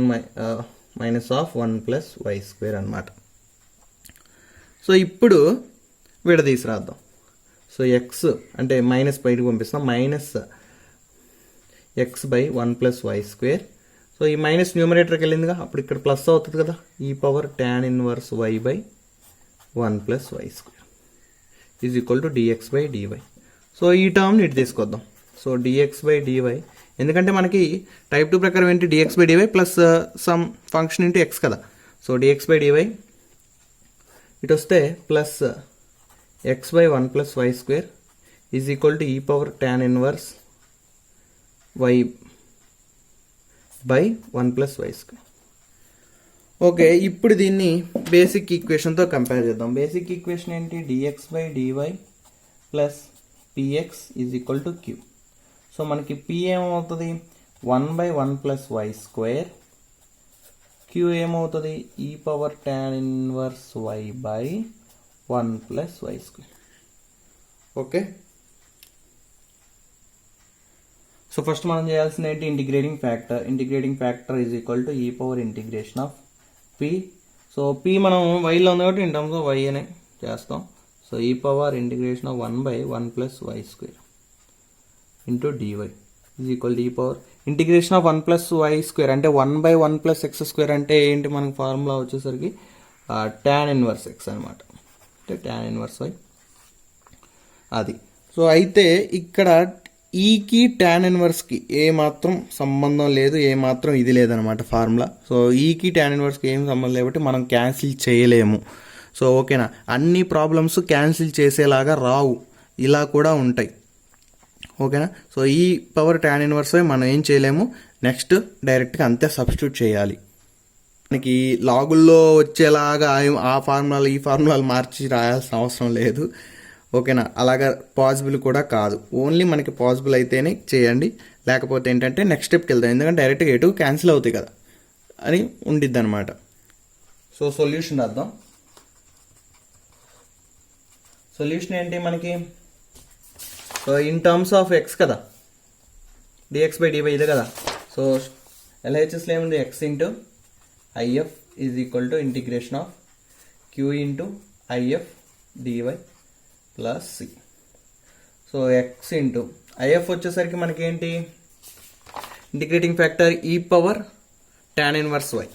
minus of 1 plus y square అనమాట. సో ఇప్పుడు విడదీసి రాద్దాం. సో ఎక్స్ అంటే మైనస్ బయటకు పంపిస్తాం, minus x by 1 plus y square. So ఈ minus న్యూమరేటర్కి వెళ్ళిందిగా, అప్పుడు ఇక్కడ ప్లస్ అవుతుంది కదా, e power tan inverse y by 1 plus y square is equal to dx/dy. So ఈ టర్మ్ని ఇటు తీసుకొద్దాం. సో dx/dy, ఎందుకంటే మనకి టైప్ 2 ప్రకారం ఏంటి, dx/dy plus some function into x కదా. సో dx/dy ఇటు వస్తే plus x by 1 plus y square is equal to e power tan inverse y by 1 plus y square. Okay, ఇప్పుడు దీన్ని బేసిక్ ఈక్వేషన్తో కంపేర్ చేద్దాం. బేసిక్ ఈక్వేషన్ ఏంటి, dx/dy plus px is equal to q. So మనకి p ఏమవుతుంది, 1/1 plus y square, q ఏమవుతుంది, e power tan inverse y by 1 plus y square. Okay, so first మనం చేయాల్సింది ఏంటి, integrating factor. Integrating factor is equal to e power integration of p. So p మనం వైలో ఉంది కాబట్టి in terms of y అనే చేస్తాం. So e power integration of 1/1 plus y square into dy is equal to e power integration of 1 plus y square అంటే 1/1 plus X square అంటే ఏంటి, మనకి formula వచ్చేసరికి tan ఇన్వర్స్ ఎక్స్ అనమాట, అంటే tan inverse why అది. సో అయితే ఇక్కడ ఈకి tan ఇన్వర్స్కి ఏ మాత్రం సంబంధం లేదు, ఏ మాత్రం ఇది లేదనమాట ఫార్ములా. సో ఈకి tan ఇన్వర్స్కి ఏం సంబంధం లేకపోతే మనం క్యాన్సిల్ చేయలేము. సో ఓకేనా, అన్ని ప్రాబ్లమ్స్ క్యాన్సిల్ చేసేలాగా రావు, ఇలా కూడా ఉంటాయి. ఓకేనా, so e power tan inverse మనం ఏం చేయలేము, నెక్స్ట్ డైరెక్ట్గా అంతే సబ్స్టిట్యూట్ చేయాలి. మనకి లాగుల్లో వచ్చేలాగా ఆ ఫార్ములాలు ఈ ఫార్ములాలు మార్చి రాయాల్సిన అవసరం లేదు. ఓకేనా, అలాగా పాసిబుల్ కూడా కాదు, ఓన్లీ మనకి పాసిబుల్ అయితేనే చేయండి, లేకపోతే ఏంటంటే నెక్స్ట్ స్టెప్కి వెళ్తాం, ఎందుకంటే డైరెక్ట్గా ఎటు క్యాన్సిల్ అవుతాయి కదా అని ఉండిద్ది అనమాట. సో సొల్యూషన్ రాద్దాం. సొల్యూషన్ ఏంటి మనకి, so in terms of x కదా, dx/dy ఇదే కదా. సో ఎల్హెచ్ఎస్లో ఏముంది, x into IF is equal to integration of q into IF dy plus C. So x into IF వచ్చేసరికి మనకి ఏంటి, integrating factor e power tan inverse y.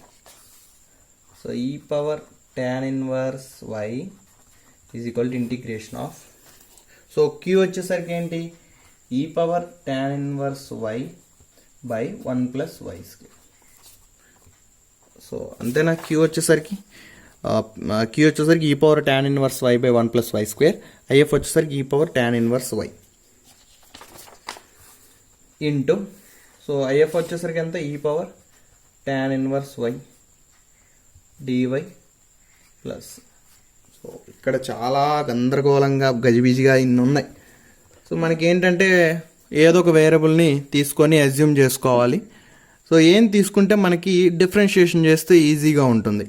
So e power tan inverse y is equal to integration of, so q వచ్చేసరికి ఏంటి, e power tan inverse y by 1 plus y square. So అంతేనా, Q వచ్చేసరికి e power tan inverse y by 1 plus y square, IF వచ్చేసరికి e power tan inverse y into, so IF వచ్చేసరికి ఎంత, e power tan inverse y dy plus. So ఇక్కడ చాలా గందరగోళంగా గజిబిజిగా ఇన్ని ఉన్నాయి. సో మనకి ఏంటంటే ఏదో ఒక వేరియబుల్ని తీసుకొని అజ్యూమ్ చేసుకోవాలి. సో ఏం తీసుకుంటే మనకి డిఫరెన్షియేషన్ చేస్తే ఈజీగా ఉంటుంది.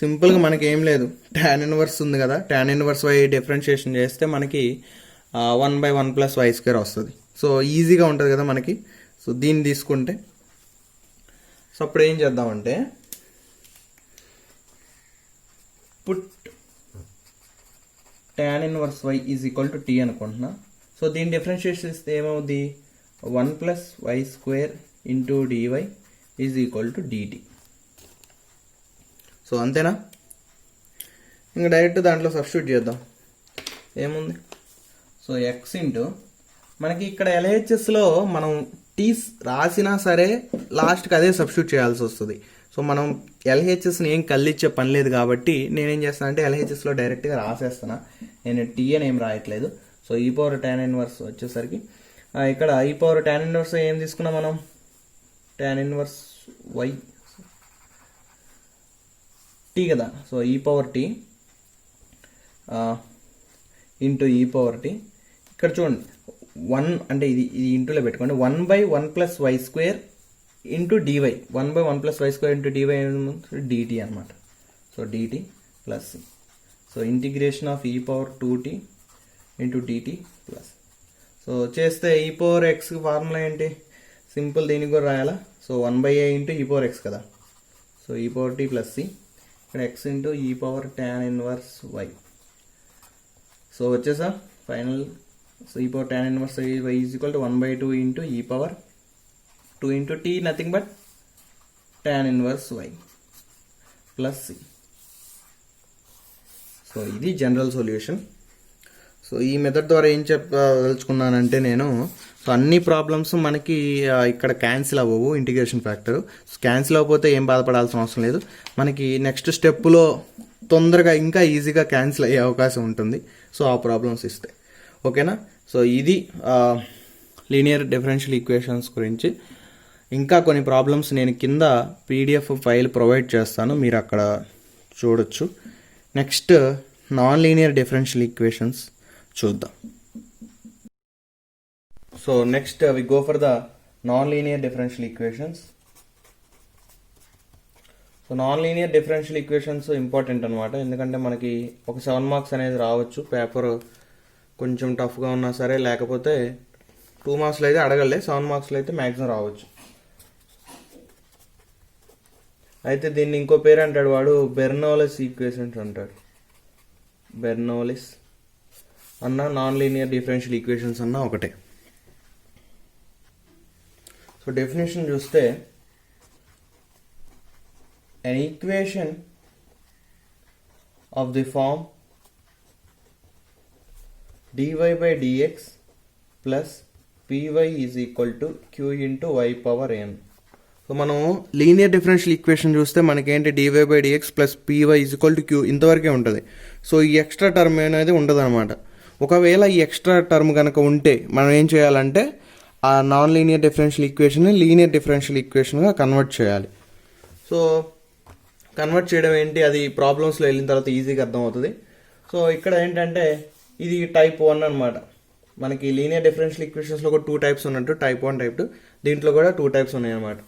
సింపుల్గా మనకి ఏం లేదు, tan ఇన్వర్స్ ఉంది కదా, tan ఇన్వర్స్ వై డిఫరెన్షియేషన్ చేస్తే మనకి 1/1 ప్లస్ వై స్క్వేర్ వస్తుంది. సో ఈజీగా ఉంటుంది కదా మనకి. సో దీన్ని తీసుకుంటే, సో అప్పుడు ఏం చేద్దామంటే put tan inverse y is equal to t అనుకుంటున్నా. సో దీన్ని డిఫరెన్షియేట్ చేస్తే ఏమవుద్ది, 1 plus y square into dy is equal to dt. So అంతేనా, ఇంకా డైరెక్ట్ దాంట్లో సబ్స్టిట్యూట్ చేద్దాం. ఏముంది, సో ఎక్స్ ఇంటూ మనకి ఇక్కడ ఎల్హెచ్ఎస్లో మనం టీస్ రాసినా సరే లాస్ట్కి అదే సబ్స్టిట్యూట్ చేయాల్సి వస్తుంది. సో మనం ఎల్హెచ్ఎస్ని ఏం కల్లిచ్చే పని లేదు కాబట్టి నేనేం చేస్తాను అంటే ఎల్హెచ్ఎస్లో డైరెక్ట్గా రాసేస్తాను, నేను టీ అని ఏం రాయట్లేదు. So e power tan inverse వచ్చేసరికి ఇక్కడ ఈ పవర్ tan ఇన్వర్స్ ఏం తీసుకున్నాం మనం, tan ఇన్వర్స్ వై టీ కదా. So e power t into e power t, ఇక్కడ చూడండి 1 అంటే ఇది ఇంటూలో పెట్టుకోండి, 1/1 plus y square into dy 1/1 + y² into dy dt అనమాట. So dt plus C. So integration of e power 2t into dt plus. So చేస్తే e power x formula ఏంటి, simple, దీనికి కూడా రాయాలా. So 1/a into e power x కదా. So e power t plus c, ఇక్కడ x into e power tan inverse y. So వచ్చేసా final. So e power tan inverse y is equal to 1/2 into e power 2 into t, nothing but tan inverse y plus C. So ఇది general solution. So ఈ method ద్వారా ఏం చెప్పదలుచుకున్నానంటే నేను, so అన్ని problems మనకి ఇక్కడ cancel అవ్వవు, ఇంటిగ్రేషన్ ఫ్యాక్టర్ క్యాన్సిల్ అవ్వకపోతే ఏం బాధపడాల్సిన అవసరం లేదు. మనకి నెక్స్ట్ స్టెప్లో తొందరగా ఇంకా ఈజీగా క్యాన్సిల్ అయ్యే అవకాశం ఉంటుంది. సో ఆ ప్రాబ్లమ్స్ ఇస్తే ఓకేనా. సో ఇది లీనియర్ డిఫరెన్షియల్ ఈక్వేషన్స్ గురించి. ఇంకా కొన్ని ప్రాబ్లమ్స్ నేను కింద పీడిఎఫ్ ఫైల్ ప్రొవైడ్ చేస్తాను, మీరు అక్కడ చూడొచ్చు. Next non linear differential equations చూద్దాం. So next we go for the non linear differential equations. So non linear differential equations important అనమాట, ఎందుకంటే మనకి ఒక 7 మార్క్స్ అనేది రావచ్చు. పేపర్ కొంచెం టఫ్గా ఉన్నా సరే, లేకపోతే 2 మార్క్స్లో అయితే అడగలే, 7 మార్క్స్లో అయితే మ్యాక్సిమం రావచ్చు. అయితే దీన్ని ఇంకో పేరు అంటాడు వాడు, బెర్నౌలిస్ ఈక్వేషన్స్ అంటాడు. బెర్నౌలిస్ అన్న నాన్ లీనియర్ డిఫరెన్షియల్ ఈక్వేషన్స్ అన్న ఒకటే. సో డెఫినేషన్ చూస్తే, an equation of the form dy by dx plus py is equal to q into y power n. So మనం లీనియర్ డిఫరెన్షియల్ ఈక్వేషన్ చూస్తే మనకేంటి, dy by dx plus Py is equal to Q, ఇంతవరకే ఉంటుంది. So ఈ extra term అనేది ఉండదు అనమాట. ఒకవేళ ఈ ఎక్స్ట్రా టర్మ్ కనుక ఉంటే మనం ఏం చేయాలంటే, ఆ నాన్ లీనియర్ డిఫరెన్షియల్ ఈక్వేషన్ని లీనియర్ డిఫరెన్షియల్ ఈక్వేషన్గా కన్వర్ట్ చేయాలి. సో కన్వర్ట్ చేయడం ఏంటి, అది ప్రాబ్లమ్స్లో వెళ్ళిన తర్వాత ఈజీగా అర్థమవుతుంది. సో ఇక్కడ ఏంటంటే ఇది టైప్ 1 అనమాట. మనకి లీనియర్ డిఫరెన్షియల్ ఈక్వేషన్స్లో కూడా 2 టైప్స్ ఉన్నట్టు, టైప్ 1 టైప్ 2, దీంట్లో కూడా 2 టైప్స్ ఉన్నాయి అనమాట.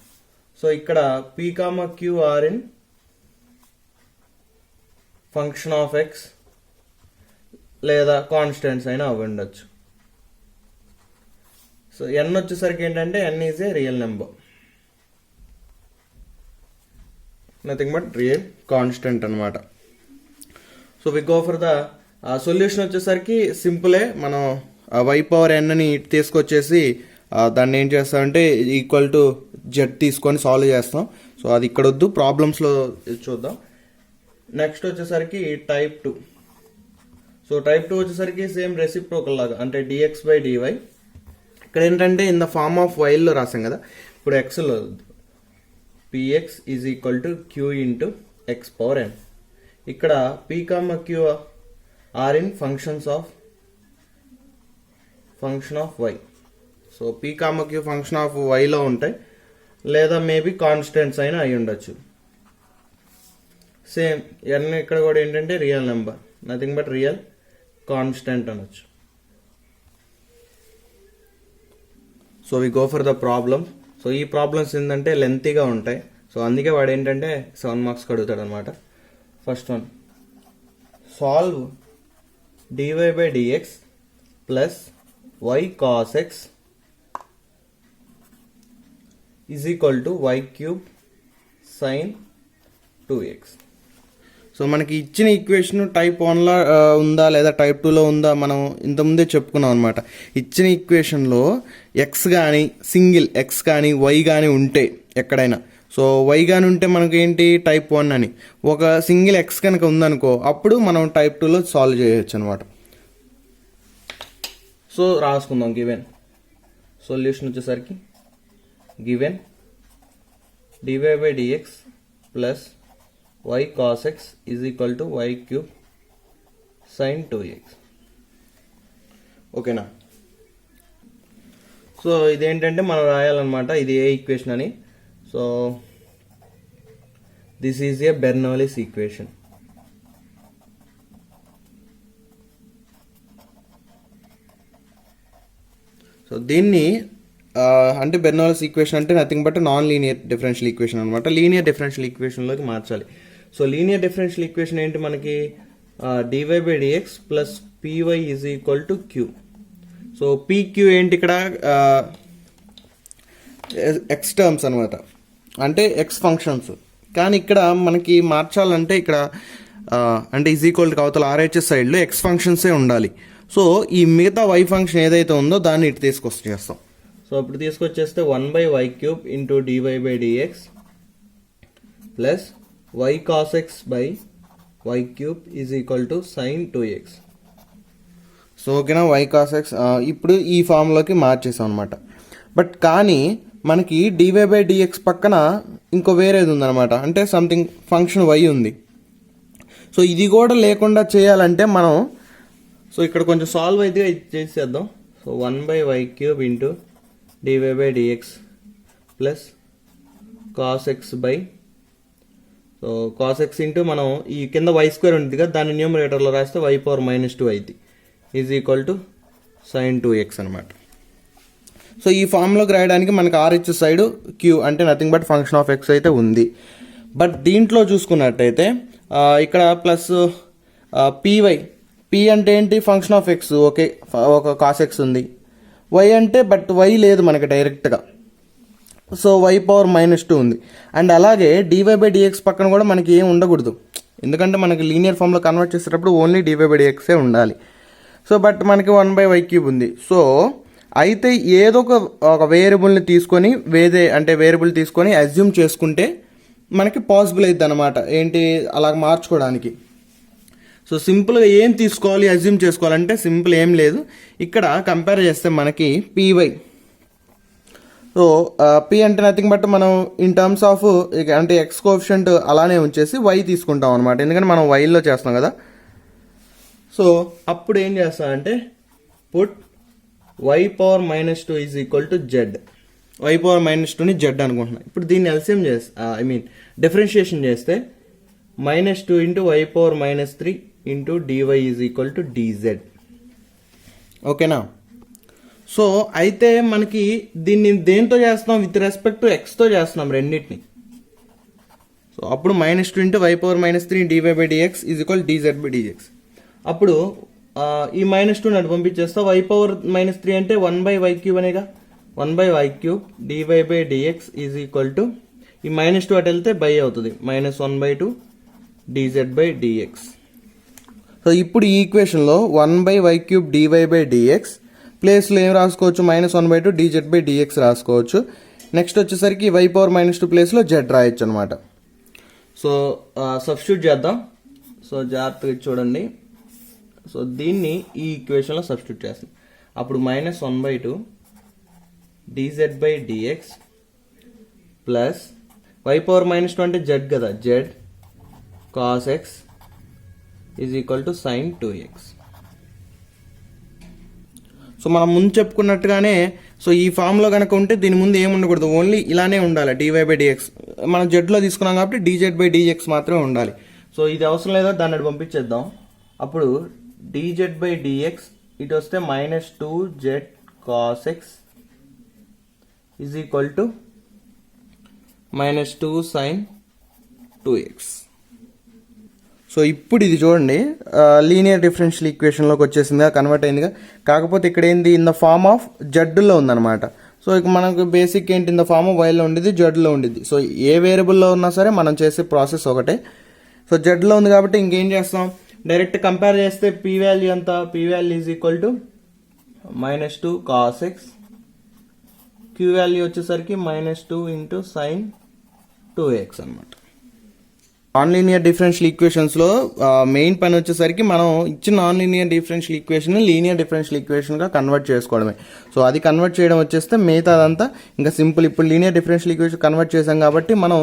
సో ఇక్కడ p, q are in function of x లేదా కాన్స్టెంట్స్ అయినా అవి ఉండొచ్చు. సో n వచ్చేసరికి ఏంటంటే n is a real number, nothing but real constant అనమాట. So we go for the solution వచ్చేసరికి సింపులే, మనం y పవర్ nని తీసుకొచ్చేసి దాన్ని ఏం చేస్తామంటే ఈక్వల్ టు జెడ్ తీసుకొని సాల్వ్ చేస్తాం. సో అది ఇక్కడ వద్దు, ప్రాబ్లమ్స్లో చూద్దాం. నెక్స్ట్ వచ్చేసరికి టైప్ 2. సో టైప్ 2 వచ్చేసరికి సేమ్ రెసిప్రోకల్ లాగా, అంటే dx బై dy. ఇక్కడ ఏంటంటే ఇన్ ద ఫార్మ్ ఆఫ్ వైల్లో రాసాం కదా, ఇప్పుడు ఎక్స్లో px is equal to q into x power n. ఇక్కడ p, q are in function of y. So p, q function of వైలో ఉంటాయి, లేదా మేబీ కాన్స్టెంట్స్ అయినా అయి ఉండొచ్చు. సేమ్ n ఇక్కడ కూడా ఏంటంటే real number, nothing but real constant అనొచ్చు. So we go for the problem. So ఈ ప్రాబ్లమ్స్ ఏంటంటే లెంతీగా ఉంటాయి, సో అందుకే వాడు ఏంటంటే 7 మార్క్స్కి అడుగుతాడు అనమాట. First one, solve dy by dx plus y cos x is equal to y cube sine 2x. So మనకి ఇచ్చిన ఈక్వేషన్ టైప్ 1లో ఉందా లేదా టైప్ 2లో ఉందా మనం ఇంతకుముందే చెప్పుకున్నాం అనమాట. ఇచ్చిన ఈక్వేషన్లో ఎక్స్ కానీ సింగిల్ ఎక్స్ కానీ వై కానీ ఉంటే ఎక్కడైనా, సో వై కానీ ఉంటే మనకి ఏంటి టైప్ 1 అని, ఒక సింగిల్ ఎక్స్ కనుక ఉందనుకో అప్పుడు మనం టైప్ 2లో సాల్వ్ చేయొచ్చు అనమాట. సో రాసుకుందాం, గివెన్ సొల్యూషన్ వచ్చేసరికి given dy by dx plus y cos x is equal to y cube sine 2x. ఓకేనా. సో ఇదేంటంటే మనం రాయాలన్నమాట, ఇది ఏ ఈక్వేషన్ అని. So this is a Bernoulli's equation. సో దీన్ని అంటే బెర్నౌల్లీస్ ఈక్వేషన్ అంటే nothing but non linear differential equation అనమాట. లీనియర్ డిఫరెన్షియల్ ఈక్వేషన్లోకి మార్చాలి. సో లీనియర్ డిఫరెన్షియల్ ఈక్వేషన్ ఏంటి మనకి, dy/dx plus py is equal to q. So pq ఏంటి ఇక్కడ, ఎక్స్ టర్మ్స్ అనమాట, అంటే ఎక్స్ ఫంక్షన్స్. కానీ ఇక్కడ మనకి మార్చాలంటే ఇక్కడ అంటే ఈజ్ ఈక్వల్ టు అవతల ఆర్హెచ్ఎస్ సైడ్లో ఎక్స్ ఫంక్షన్సే ఉండాలి. సో ఈ మిగతా వై ఫంక్షన్ ఏదైతే ఉందో దాన్ని ఇటు తీసుకొచ్చేస్తాం. సో ఇప్పుడు తీసుకొచ్చేస్తే 1/y³ into dy/dx plus y cos x/y³ is equal to sin 2x. So ఓకేనా, y cos x ఇప్పుడు ఈ ఫామ్లోకి మార్చేసాం అనమాట. బట్ కానీ మనకి dy/dx పక్కన ఇంకో వేరేది ఉందన్నమాట, అంటే సంథింగ్ ఫంక్షన్ y ఉంది. సో ఇది కూడా లేకుండా చేయాలంటే మనం సో ఇక్కడ కొంచెం సాల్వ్ అయితే చేసేద్దాం. So 1/y³ into dy/dx plus cos x so cos x into మనం ఈ కింద y² ఉంటుంది కదా, దాన్ని న్యూమరేటర్లో రాస్తే y⁻−2 అయితే is equal to sin 2x అనమాట. సో ఈ ఫామ్లోకి రాయడానికి మనకి ఆర్హెచ్ సైడ్ క్యూ అంటే nothing but function of X అయితే ఉంది. బట్ దీంట్లో చూసుకున్నట్టయితే ఇక్కడ ప్లస్ పీవై, పీ అంటే ఏంటి, ఫంక్షన్ ఆఫ్ ఎక్స్, ఓకే ఒక కాస్ ఎక్స్ ఉంది. వై అంటే బట్ వై లేదు మనకి డైరెక్ట్గా, సో y⁻−2 ఉంది. అండ్ అలాగే dy/dx పక్కన కూడా మనకి ఏం ఉండకూడదు, ఎందుకంటే మనకి లీనియర్ ఫామ్లో కన్వర్ట్ చేసేటప్పుడు ఓన్లీ dy/dxే ఉండాలి. సో బట్ మనకి 1/y³ ఉంది. సో అయితే ఏదో ఒక వేరియబుల్ని తీసుకొని వేరియబుల్ తీసుకొని అజ్యూమ్ చేసుకుంటే మనకి పాసిబుల్ అవుతుంది అనమాట. ఏంటి అలా మార్చుకోవడానికి. సో సింపుల్గా ఏం తీసుకోవాలి, అజ్యూమ్ చేసుకోవాలంటే సింపుల్ ఏం లేదు, ఇక్కడ కంపేర్ చేస్తే మనకి py. సో p అంటే నథింగ్ బట్ మనం ఇన్ టర్మ్స్ ఆఫ్ అంటే ఎక్స్ కోఎఫిషియంట్ అలానే ఉంచేసి y తీసుకుంటాం అనమాట, ఎందుకంటే మనం వైలో చేస్తాం కదా. సో అప్పుడు ఏం చేస్తామంటే put y⁻−2 is equal to z. y⁻−2ని జెడ్ అనుకుంటున్నాం. ఇప్పుడు దీన్ని ఎల్సిఎం డిఫరెన్షియేషన్ చేస్తే -2 into y⁻−3 into dy is equal to dz. ఓకేనా. సో అయితే మనకి దీన్ని దేంతో చేస్తున్నాం, విత్ రెస్పెక్ట్ టు ఎక్స్తో చేస్తున్నాం రెండింటిని. సో అప్పుడు -2 into y⁻−3 dy/dx is equal dz/dx. అప్పుడు ఈ -2 అటు పంపించేస్తా, y⁻−3 అంటే 1/y³ అనేగా, 1/y³ dy/dx is equal to ఈ -2 అటు వెళ్తే బై అవుతుంది, -1/2 dz/dx. సో ఇప్పుడు ఈ ఈక్వేషన్లో 1/y³ dy/dx ప్లేస్లో ఏం రాసుకోవచ్చు, -1/2 dz/dx రాసుకోవచ్చు. నెక్స్ట్ వచ్చేసరికి y⁻−2 ప్లేస్లో z రాయొచ్చు అనమాట. సో సబ్స్టిట్యూట్ చేద్దాం. సో జాగ్రత్తగా చూడండి. సో దీన్ని ఈ ఈక్వేషన్లో సబ్స్టిట్యూట్ చేస్తాం. అప్పుడు -1/2 dz/dx ప్లస్ y⁻−2 అంటే z కదా, z cos x is equal to sin 2x. So మనం ముందు చెప్పుకున్నట్టుగానే సో ఈ ఫామ్లో కనుక ఉంటే దీని ముందు ఏమి ఉండకూడదు, ఓన్లీ ఇలానే ఉండాలి dy/dx. మనం జెడ్లో తీసుకున్నాం కాబట్టి dz/dx మాత్రమే ఉండాలి. సో ఇది అవసరం లేదా, దాన్ని అటు పంపించేద్దాం. అప్పుడు dz/dx ఇటు వస్తే -2z cos x is equal to -2 sin 2x. So ఇప్పుడు ఇది చూడండి, లీనియర్ డిఫరెన్షియల్ ఈక్వేషన్లోకి వచ్చేసిందిగా, కన్వర్ట్ అయిందిగా. కాకపోతే ఇక్కడ ఏంది, ఇన్ ద ఫార్మ్ ఆఫ్ జడ్లో ఉందన్నమాట. సో ఇక మనకు బేసిక్ ఏంటి, ఇన్ ద ఫార్మ్ ఆఫ్ వైలో ఉండేది, జడ్లో ఉండేది. సో ఏ వేరియబుల్లో ఉన్నా సరే మనం చేసే ప్రాసెస్ ఒకటే. సో జడ్లో ఉంది కాబట్టి ఇంకేం చేస్తాం, డైరెక్ట్ కంపేర్ చేస్తే p వాల్యూ ఎంత, p value is equal to -2 cos x, q value వచ్చేసరికి -2 ఇంటూ sin 2x అనమాట. నాన్ లీనియర్ డిఫరెన్షియల్ ఈక్వేషన్స్లో మెయిన్ పని వచ్చేసరికి మనం ఇచ్చిన non linear differential equation linear differential ఈక్వేషన్గా కన్వర్ట్ చేసుకోవడమే. సో అది కన్వర్ట్ చేయడం వచ్చేస్తే మిగతాదంతా ఇంకా సింపుల్. ఇప్పుడు లీనియర్ డిఫరెన్షియల్ ఈక్వేషన్ కన్వర్ట్ చేసాం కాబట్టి మనం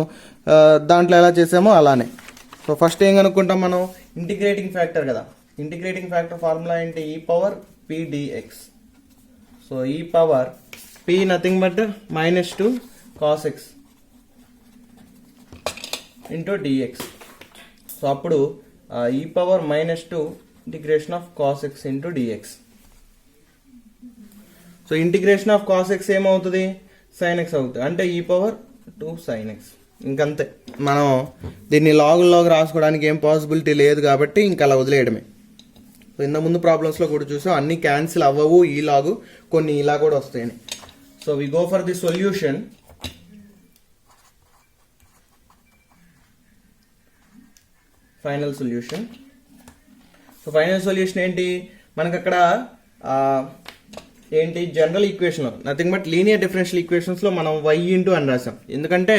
దాంట్లో ఎలా చేసామో అలానే. సో ఫస్ట్ ఏం కనుక్కుంటాం మనం, ఇంటిగ్రేటింగ్ ఫ్యాక్టర్ కదా. ఇంటిగ్రేటింగ్ ఫ్యాక్టర్ ఫార్ములా ఏంటి, e⁻p/dx. So e⁻p nothing but -2 cos x into dx. So అప్పుడు e⁻−2 integration of cos x into dx. So integration of cos X ఏమవుతుంది, సైన్ ఎక్స్ అవుతుంది, అంటే e⁻2 sin x. ఇంకంతే, మనం దీన్ని log రాసుకోవడానికి ఏం పాసిబిలిటీ లేదు కాబట్టి ఇంకా అలా వదిలేయడమే. సో ఇంత ముందు ప్రాబ్లమ్స్లో కూడా చూసాం, అన్ని క్యాన్సిల్ అవ్వవు ఈ లాగు, కొన్ని ఇలా కూడా వస్తాయని. So we go for the solution. Final solution. So final solution ఏంటి మనకు అక్కడ ఏంటి, general equation nothing but linear differential ఈక్వేషన్స్లో మనం y ఇంటూ అని రాసాం, ఎందుకంటే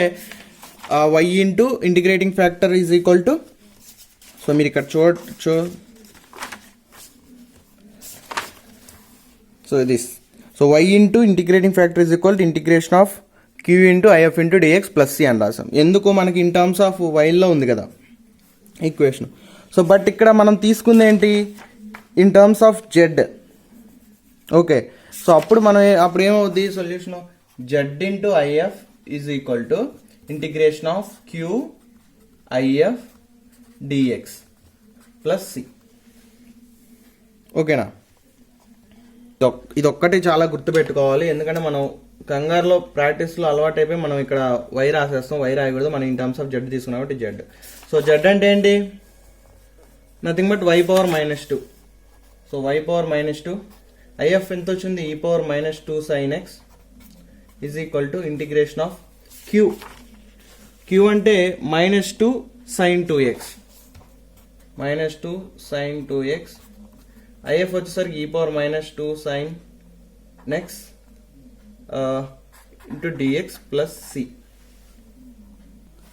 y into integrating factor is equal to, so మీరు ఇక్కడ so this, so y into integrating factor is equal to integration of q into if into dx plus c అని రాసాం. ఎందుకు, మనకి ఇన్ టర్మ్స్ ఆఫ్ వైల్లో ఉంది కదా ఈక్వేషన్. సో బట్ ఇక్కడ మనం తీసుకుంది ఏంటి, in terms of z. Okay, so అప్పుడు ఏమవుద్ది solution, z into if is equal to integration of q if dx plus c. ఓకేనా, ఇదొక్కటి చాలా గుర్తుపెట్టుకోవాలి, ఎందుకంటే మనం కంగారులో ప్రాక్టీస్లో అలవాటు అయిపోయి మనం ఇక్కడ y రాసేస్తాం, y రాయకూడదు, మనం ఇన్ టర్మ్స్ ఆఫ్ z తీసుకున్నాం కాబట్టి z. సో z అంటే ఏంటి, nothing but y⁻². So y⁻², if ఎంత వచ్చింది, e⁻² sin x is equal to integration of q అంటే -2 sin 2x, -2 sin 2x, if వచ్చేసరికి e⁻² sin x into dx plus c.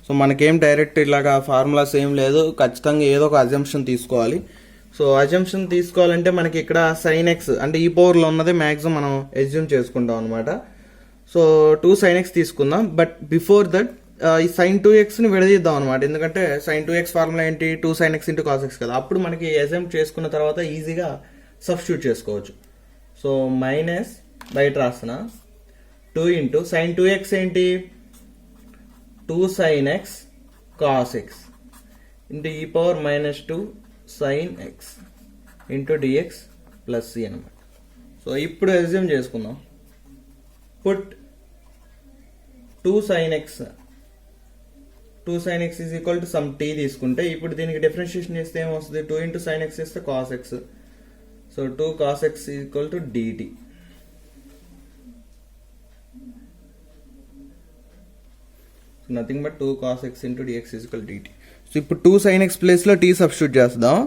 So మనకేం direct ఇలాగా formulas ఏం లేదు, ఖచ్చితంగా ఏదో ఒక అజంప్షన్ తీసుకోవాలి. సో అజంప్షన్ తీసుకోవాలంటే మనకి ఇక్కడ sin x అంటే ఈ పవర్లో ఉన్నది మ్యాక్సిమం మనం ఎజ్యూమ్ చేసుకుంటాం అనమాట. సో 2 sin x తీసుకుందాం, బట్ బిఫోర్ దట్ ఈ sin 2xని విడదీద్దాం అనమాట, ఎందుకంటే sin 2x ఫార్ములా ఏంటి, 2 sin x into cos x కదా. అప్పుడు మనకి అజంప్ట్ చేసుకున్న తర్వాత ఈజీగా సబ్స్టిట్యూట్ చేసుకోవచ్చు. సో మైనస్ బయట రాస్తున్నా 2 ఇంటూ sin 2x ఏంటి, 2 sin x cos x into e⁻² sin x into dx plus c అనమాట. సో ఇప్పుడు అజ్యూమ్ చేసుకుందాం, put 2 sin x is equal to some t తీసుకుంటే, ఇప్పుడు దీనికి డిఫరెన్షియేషన్ చేస్తే ఏమొస్తుంది, 2 ఇంటూ sin x చేస్తే cos x. So 2 cos x equal to dt. Nothing but 2 cos x into dx is equal dt. So ఇప్పుడు 2 sin x ప్లేస్లో t substitute చేద్దాం,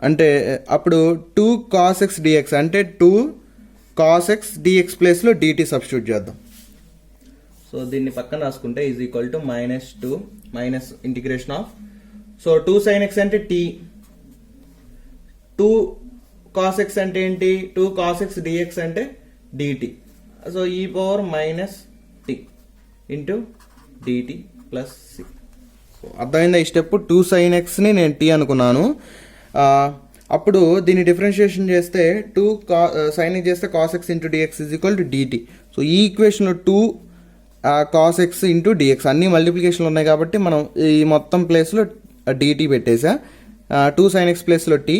అంటే అప్పుడు 2 cos x dx అంటే 2 cos x dx ప్లేస్లో dt substitute చేద్దాం. So దీన్ని పక్కన రాసుకుంటే is equal to -2 minus integration of, so 2 sin x అంటే t, 2 cos x అంటే ఏంటి, 2 cos x dx అంటే dt. So e⁻t into dt plus c. So అర్థమైందా ఈ స్టెప్, 2 sin xని నేను t అనుకున్నాను, అప్పుడు దీన్ని డిఫరెన్షియేషన్ చేస్తే 2 sin x చేస్తే cos x into dx is equal to dt. So ఈ ఈక్వేషన్లో 2 cos x ఇంటూ dx అన్ని మల్టిప్లికేషన్లు ఉన్నాయి కాబట్టి మనం ఈ మొత్తం ప్లేస్లో dt పెట్టేసా, 2 sin x ప్లేస్లో t,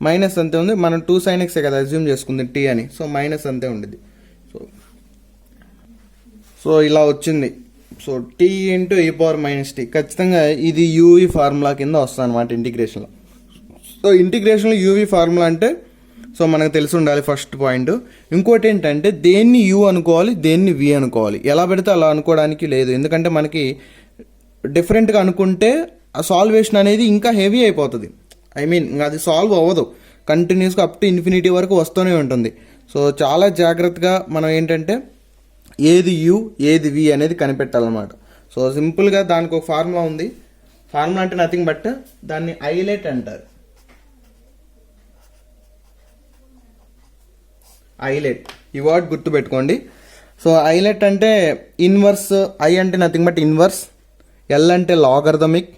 మైనస్ అంతే ఉంది, మనం 2 sin x కదా అజ్యూమ్ చేసుకుంది t అని, సో మైనస్ అంతే ఉండేది. సో ఇలా వచ్చింది. సో t ఇంటూ e⁻t ఖచ్చితంగా ఇది యూవి ఫార్ములా కింద వస్తుంది అనమాట ఇంటిగ్రేషన్లో. సో ఇంటిగ్రేషన్లో యూవి ఫార్ములా అంటే సో మనకు తెలిసి ఉండాలి ఫస్ట్ పాయింట్. ఇంకోటి ఏంటంటే దేన్ని యూ అనుకోవాలి, దేన్ని వి అనుకోవాలి, ఎలా పెడితే అలా అనుకోవడానికి లేదు, ఎందుకంటే మనకి డిఫరెంట్గా అనుకుంటే ఆ సాల్వేషన్ అనేది ఇంకా హెవీ అయిపోతుంది, ఐ మీన్ అది సాల్వ్ అవ్వదు, కంటిన్యూస్గా అప్ టు ఇన్ఫినిటీ వరకు వస్తూనే ఉంటుంది. సో చాలా జాగ్రత్తగా మనం ఏంటంటే ఏది యూ ఏది వి అనేది కనిపెట్టాలన్నమాట. సో సింపుల్గా దానికి ఒక ఫార్ములా ఉంది, ఫార్ములా అంటే నథింగ్ బట్ దాన్ని ఐలెట్ అంటారు, ఐలెట్, ఈ వర్డ్ గుర్తుపెట్టుకోండి. సో ఐలెట్ అంటే ఇన్వర్స్, ఐ అంటే నథింగ్ బట్ ఇన్వర్స్, ఎల్ అంటే లాగర్థమిక్,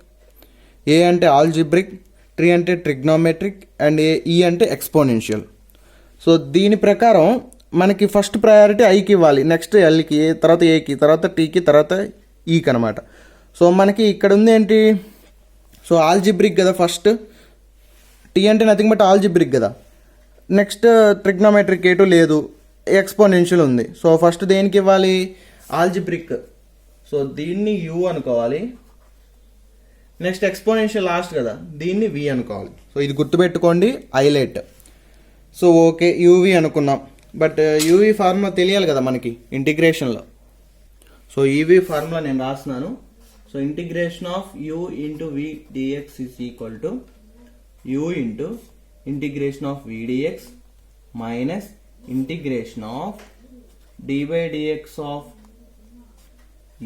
ఏ అంటే ఆల్జిబ్రిక్, ట్రీ అంటే ట్రిగ్నోమెట్రిక్, అండ్ ఈ అంటే ఎక్స్పోనెన్షియల్. సో దీని ప్రకారం మనకి ఫస్ట్ ప్రయారిటీ ఐకి ఇవ్వాలి, నెక్స్ట్ ఎల్కి, తర్వాత ఏకి, తర్వాత టీకి, తర్వాత ఈకి అనమాట. సో మనకి ఇక్కడ ఉంది ఏంటి, సో ఆల్జిబ్రిక్ కదా ఫస్ట్, టీ అంటే నథింగ్ బట్ ఆల్జిబ్రిక్ కదా, నెక్స్ట్ ట్రిగ్నోమెట్రిక్ ఏ2 లేదు, ఎక్స్పోనెన్షియల్ ఉంది. సో ఫస్ట్ దేనికి ఇవ్వాలి? ఆల్జిబ్రిక్. సో దీన్ని యూ అనుకోవాలి. నెక్స్ట్ ఎక్స్పోనెన్షియల్ లాస్ట్ కదా, దీన్ని వి అనుకోవాలి. సో ఇది గుర్తుపెట్టుకోండి, హైలైట్. సో ఓకే, యూవి అనుకున్నాం. బట్ యూవి ఫార్ములా తెలియాలి కదా మనకి ఇంటిగ్రేషన్లో. సో యూవి ఫార్ములా నేను రాస్తున్నాను. So integration of u into v dx is equal to u into integration of v dx minus integration of d by dx of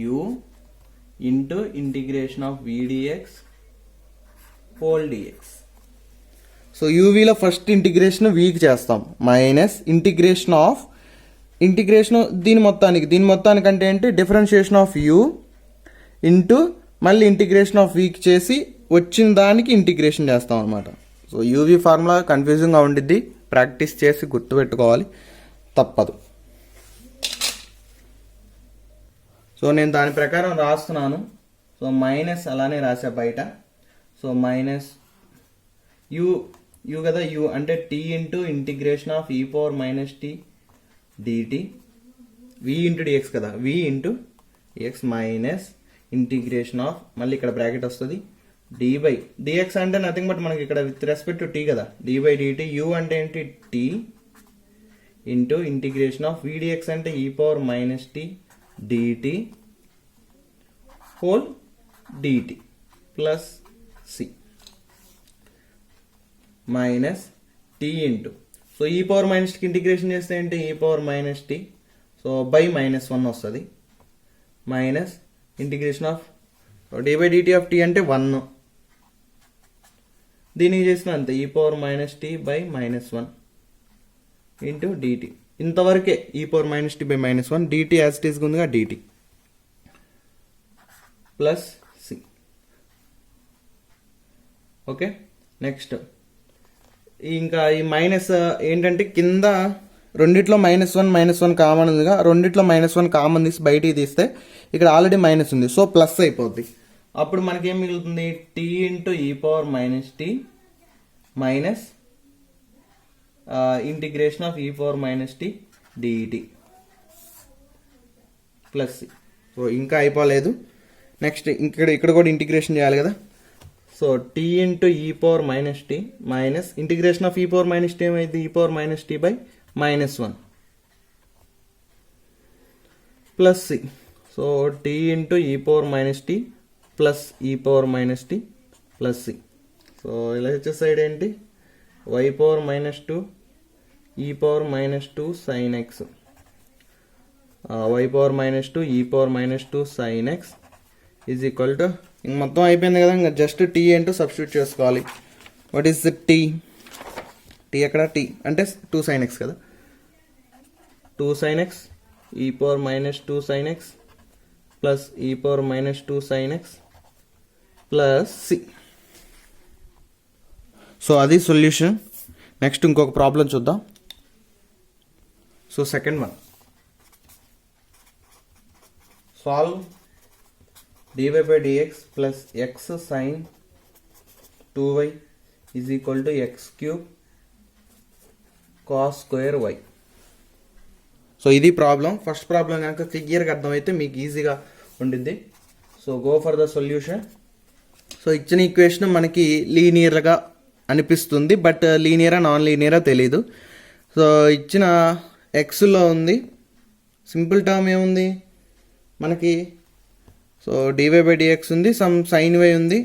u into integration of v dx whole dx. So యూవీలో first integration వీకి చేస్తాం minus integration దీని మొత్తానికి అంటే ఏంటి? Differentiation of u into మళ్ళీ integration of వీకి చేసి వచ్చిన దానికి ఇంటిగ్రేషన్ చేస్తాం అనమాట. సో యూవీ ఫార్ములా కన్ఫ్యూజింగ్గా ఉండిద్ది, ప్రాక్టీస్ చేసి గుర్తుపెట్టుకోవాలి, తప్పదు. సో నేను దాని ప్రకారం రాస్తున్నాను. సో మైనస్ అలానే రాసా బయట. సో మైనస్ యూ కదా, యూ అంటే t into integration of e power minus t dt, v into dx కదా, v into dx minus integration of, మళ్ళీ ఇక్కడ బ్రాకెట్ వస్తుంది, డి బై డిఎక్స్ అంటే నథింగ్ బట్ మనకి ఇక్కడ విత్ రెస్పెక్ట్ టు టీ కదా, డి బై డిటి, యూ అంటే ఏంటి? T into integration of v dx అంటే e power minus t dt whole dt plus c minus t into, so e power minus టీకి integration చేస్తే ఏంటి? E power minus t, so by -1 వస్తుంది, minus integration of d by dt of t అంటే 1, దీనికి చేసిన అంతే, e power minus t by -1 into dt. ఇంతవరకే e power minus t by -1, dt as it is ఉందిగా, dt plus c. Okay, next ఇంకా e minus ఏంటంటే కింద రెండిట్లో -1 కామన్ ఉందిగా, రెండిట్లో -1 కామన్ తీసి బయటికి తీస్తే ఇక్కడ ఆల్రెడీ మైనస్ ఉంది, సో ప్లస్ అయిపోద్ది. అప్పుడు మనకేం మిగులుతుంది? T into e power minus t minus integration of e power minus t dt plus C. So ఇంకా అయిపోలేదు, నెక్స్ట్ ఇక్కడ కూడా ఇంటిగ్రేషన్ చేయాలి కదా. So t into e power minus t minus integration of e power minus t ఏమైంది? E power minus t by -1 plus C. So t into e power minus t plus e power minus t plus C. So ఇలా వచ్చే side ఏంటి? Y power -2 e power -2 sine x, y power -2 e power -2 sine x is equal to, ఇంక మొత్తం అయిపోయింది కదా, ఇంకా just t ఏంటో substitute చేసుకోవాలి. What is the t? T ఎక్కడ? టీ అంటే 2 sin x కదా, 2 sin x e power -2 sin x plus e power -2 sin x plus C. So అది సొల్యూషన్. నెక్స్ట్ ఇంకొక ప్రాబ్లం చూద్దాం. So second one, solve dy by dx plus x sin 2y is equal to x cube cos square y. So ఇది problem. First problem కనుక క్లియర్గా అర్థమైతే మీకు ఈజీగా ఉండిద్ది. So go for the solution. So ఇచ్చిన ఈక్వేషన్ మనకి లీనియర్గా అనిపిస్తుంది, బట్ లీనియరా నాన్ లీనియరా తెలీదు. సో ఇచ్చిన ఎక్స్లో ఉంది, సింపుల్ టర్మ్ ఏముంది మనకి? సో dy by dx ఉంది, సమ్ సైన్ వై ఉంది.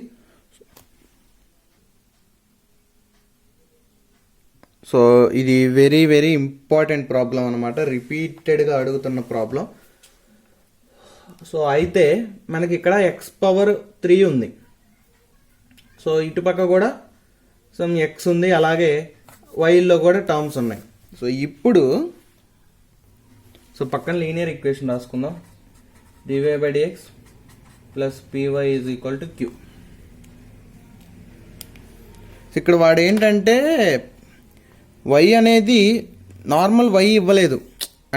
సో ఇది వెరీ వెరీ ఇంపార్టెంట్ ప్రాబ్లం అనమాట, రిపీటెడ్గా అడుగుతున్న ప్రాబ్లం. సో అయితే మనకి ఇక్కడ x⁻³ ఉంది. సో ఇటుపక్క కూడా సమ్ x ఉంది, అలాగే వైలో కూడా టర్మ్స్ ఉన్నాయి. సో ఇప్పుడు సో పక్కన లీనియర్ ఈక్వేషన్ రాసుకుందాం. dy by dx plus py is equal to q. ఇక్కడ వాడు ఏంటంటే y అనేది నార్మల్ y ఇవ్వలేదు,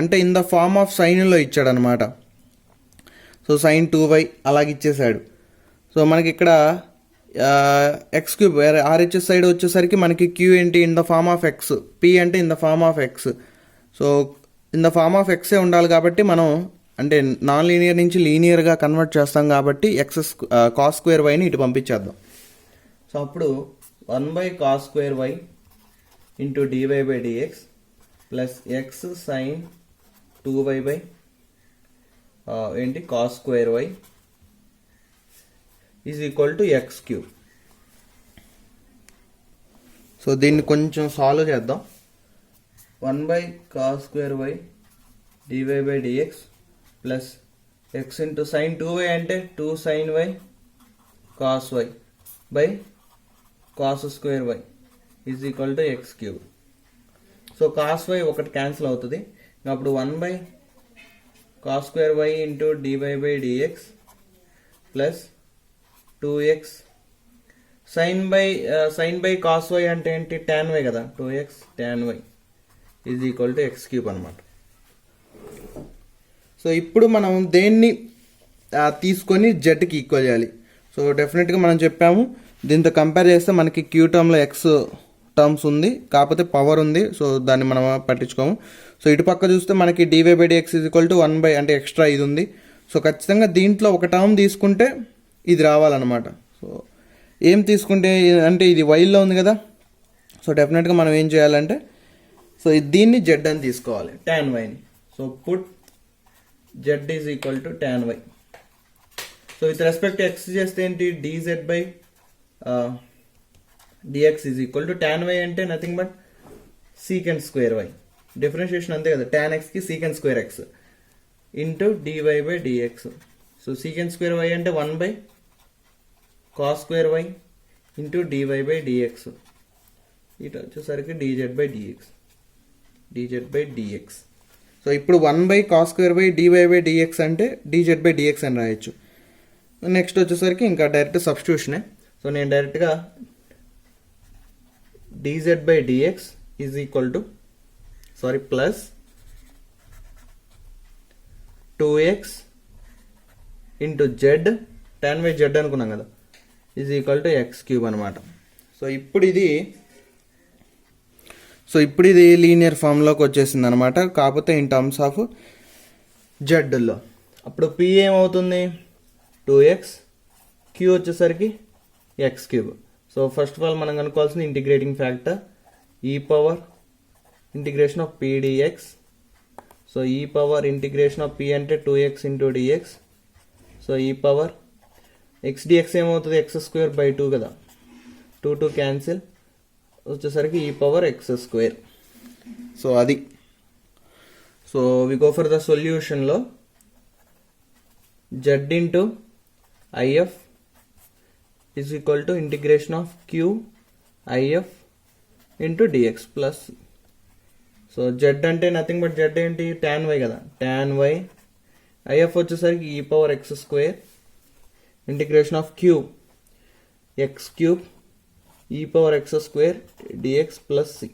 అంటే ఇన్ ద ఫార్మ్ ఆఫ్ సైన్లో ఇచ్చాడు అనమాట. సో sin 2y అలాగే ఇచ్చేసాడు. సో మనకి ఇక్కడ ఎక్స్ క్యూబ్ ఆర్హెచ్ఎస్ సైడ్ వచ్చేసరికి మనకి క్యూ ఏంటి in the form of x, p అంటే in the form of x. So in the form of ఎక్సే ఉండాలి కాబట్టి మనం అంటే నాన్ లీనియర్ నుంచి లీనియర్గా కన్వర్ట్ చేస్తాం కాబట్టి ఎక్స్ కాస్ స్క్వేర్ వైని ఇటు పంపించేద్దాం. సో అప్పుడు 1/cos square y into dy by dx plus x sine 2y by ఏంటి cos square y is equal to x cube. So దీన్ని కొంచెం సాల్వ్ చేద్దాం. 1/cos square y dy by dx plus x into sine 2y అంటే 2 sin y cos y by cos square y is equal to x cube. So cos y ఒకటి cancel అవుతుంది. అప్పుడు 1/cos square y into dy by dx plus 2x sine by cos y అంటే ఏంటి tan y కదా, 2x tan y is equal to x cube అనమాట. So ఇప్పుడు మనం దేన్ని తీసుకొని జెడ్కి ఈక్వల్ చేయాలి. సో డెఫినెట్గా మనం చెప్పాము దీంతో కంపేర్ చేస్తే మనకి క్యూ టర్మ్లో ఎక్స్ టర్మ్స్ ఉంది, కాకపోతే పవర్ ఉంది. సో దాన్ని మనం పట్టించుకోము. సో ఇటు పక్క చూస్తే మనకి dy by dx is equal to 1 అంటే ఎక్స్ట్రా ఇది ఉంది. సో ఖచ్చితంగా దీంట్లో ఒక టర్మ్ తీసుకుంటే ఇది రావాలన్నమాట. సో ఏం తీసుకుంటే అంటే ఇది వైల్లో ఉంది కదా. సో డెఫినెట్గా మనం ఏం చేయాలంటే సో దీన్ని జెడ్ అని తీసుకోవాలి, tan వైని. So put z is equal to tan y. So with respect x చేస్తే ఏంటి dz బై dx is equal to tan y అంటే nothing but secant square y. Differentiation అంతే కదా, tan xకి secant square x into dy by dx. So secant square y అంటే 1/cos square y into dy by dx. ఇటు వచ్చేసరికి dz బై dx. So ఇప్పుడు 1/cos square by dy by dx అంటే dz by dx అని రాయొచ్చు. Next వచ్చేసరికి ఇంకా డైరెక్ట్ సబ్స్టిట్యూషనే. సో నేను డైరెక్ట్గా dz by dx is equal to plus 2x into z tan y z అనుకున్నాం కదా is equal to x cube అనమాట. సో ఇప్పుడు ఇది లీనియర్ ఫామ్లోకి వచ్చేసింది అనమాట, కాకపోతే ఇన్ టర్మ్స్ ఆఫ్ జెడ్లో. అప్పుడు పి ఏమవుతుంది 2x, క్యూ వచ్చేసరికి x cube. So first of all మనం కనుక్కోవాల్సింది integrating factor e power integration of p dx. So e power integration of p అంటే 2x into dx. So e power x dx ఏమవుతుంది x square by 2 కదా, 2 cancel వచ్చేసరికి e power x square. So అది. So we go for the సొల్యూషన్లో z into IF is equal to integration of queue IF into dx plus. So Z అంటే nothing but z ఏంటి tan y కదా, tan y. IF వచ్చేసరికి e power x square integration of q x cube e power x square dx plus C.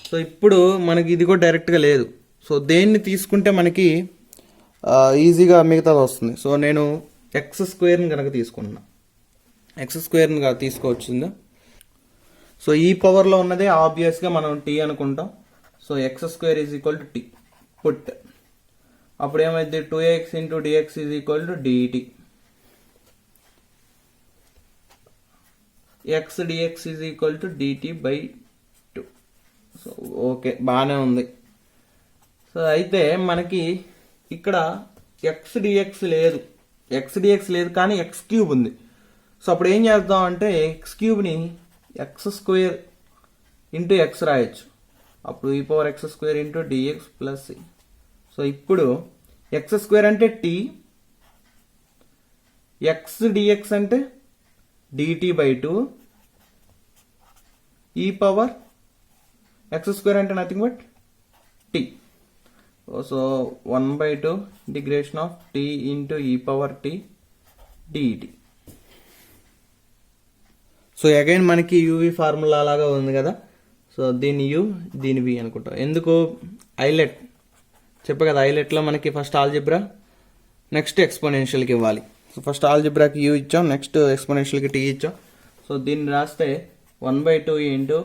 So ఇప్పుడు మనకి ఇది కూడా డైరెక్ట్గా లేదు. సో దేన్ని తీసుకుంటే మనకి ఈజీగా మిగతాది వస్తుంది. సో నేను ఎక్స్ స్క్వేర్ని కనుక తీసుకున్నా, ఎక్స్ స్క్వేర్ని తీసుకోవచ్చిందా. సో ఈ పవర్లో ఉన్నదే ఆబ్వియస్గా మనం టీ అనుకుంటాం. So x square is equal to t put. అప్పుడు ఏమైంది 2x into dx is equal to dt. X dx is equal to dt by 2. So okay బాగానే ఉంది. సో అయితే మనకి ఇక్కడ ఎక్స్ డిఎక్స్ లేదు కానీ ఎక్స్ క్యూబ్ ఉంది. సో అప్పుడు ఏం చేద్దాం అంటే ఎక్స్ క్యూబ్ని ఎక్స్ స్క్వేర్ ఇంటూ ఎక్స్ రాయొచ్చు. అప్పుడు e power x square into dx plus C. So ఇప్పుడు ఎక్స్ స్క్వేర్ అంటే టీ, ఎక్స్ డిఎక్స్ అంటే dt by 2, e power x square అంటే nothing but t. So 1/2 integration of t into e power t dt. So again మనకి u v formula లాగా ఉంది కదా. So దీని you దీని వి అనుకుంటాం. ఎందుకు ఐలెట్ చెప్పా కదా, ఐలెట్లో మనకి ఫస్ట్ ఆల్జిబ్రా నెక్స్ట్ ఎక్స్పోనెన్షియల్కి ఇవ్వాలి. సో ఫస్ట్ ఆల్జిబ్రాకి యూ ఇచ్చాం, నెక్స్ట్ ఎక్స్పోనెన్షియల్కి టీ ఇచ్చాం. సో దీన్ని రాస్తే 1/2 into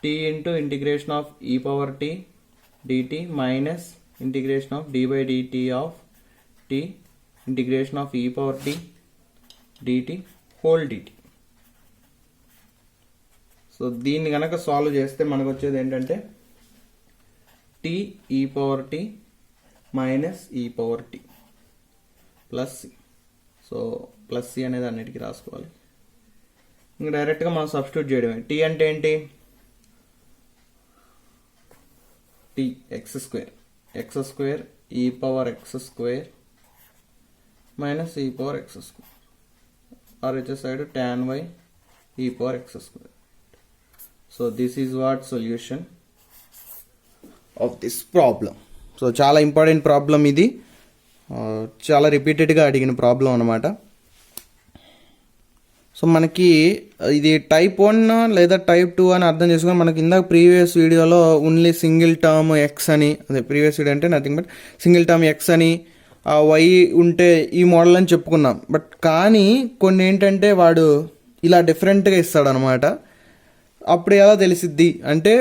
t into integration of e power t dt minus integration of d/dt of t integration of e power t dt whole dt. So దీన్ని కనుక సాల్వ్ చేస్తే మనకు వచ్చేది ఏంటంటే t e power t minus e power t plus C. So plus c అనేది అన్నిటికీ రాసుకోవాలి. ఇంకా డైరెక్ట్గా మనం సబ్స్టిట్యూట్ చేయడమే. టీ అంటే ఏంటి, టీ ఎక్స్ స్క్వేర్ ఈ power x square minus e power x square are వచ్చే సైడ్ tan y ఈ power x square. So this is what solution of this problem. So చాలా ఇంపార్టెంట్ ప్రాబ్లం ఇది, చాలా రిపీటెడ్గా అడిగిన ప్రాబ్లం అనమాట. సో మనకి ఇది టైప్ 1 లేదా టైప్ 2 అని అర్థం చేసుకొని మనకి ఇందాక ప్రీవియస్ వీడియోలో ఓన్లీ సింగిల్ టర్మ్ ఎక్స్ అని, అదే ప్రీవియస్ వీడియో అంటే nothing but single term X అని వై ఉంటే ఈ మోడల్ అని చెప్పుకున్నాం. బట్ కానీ కొన్ని ఏంటంటే వాడు ఇలా డిఫరెంట్గా ఇస్తాడు అనమాట. అప్పుడు ఎలా తెలిసిద్ది అంటే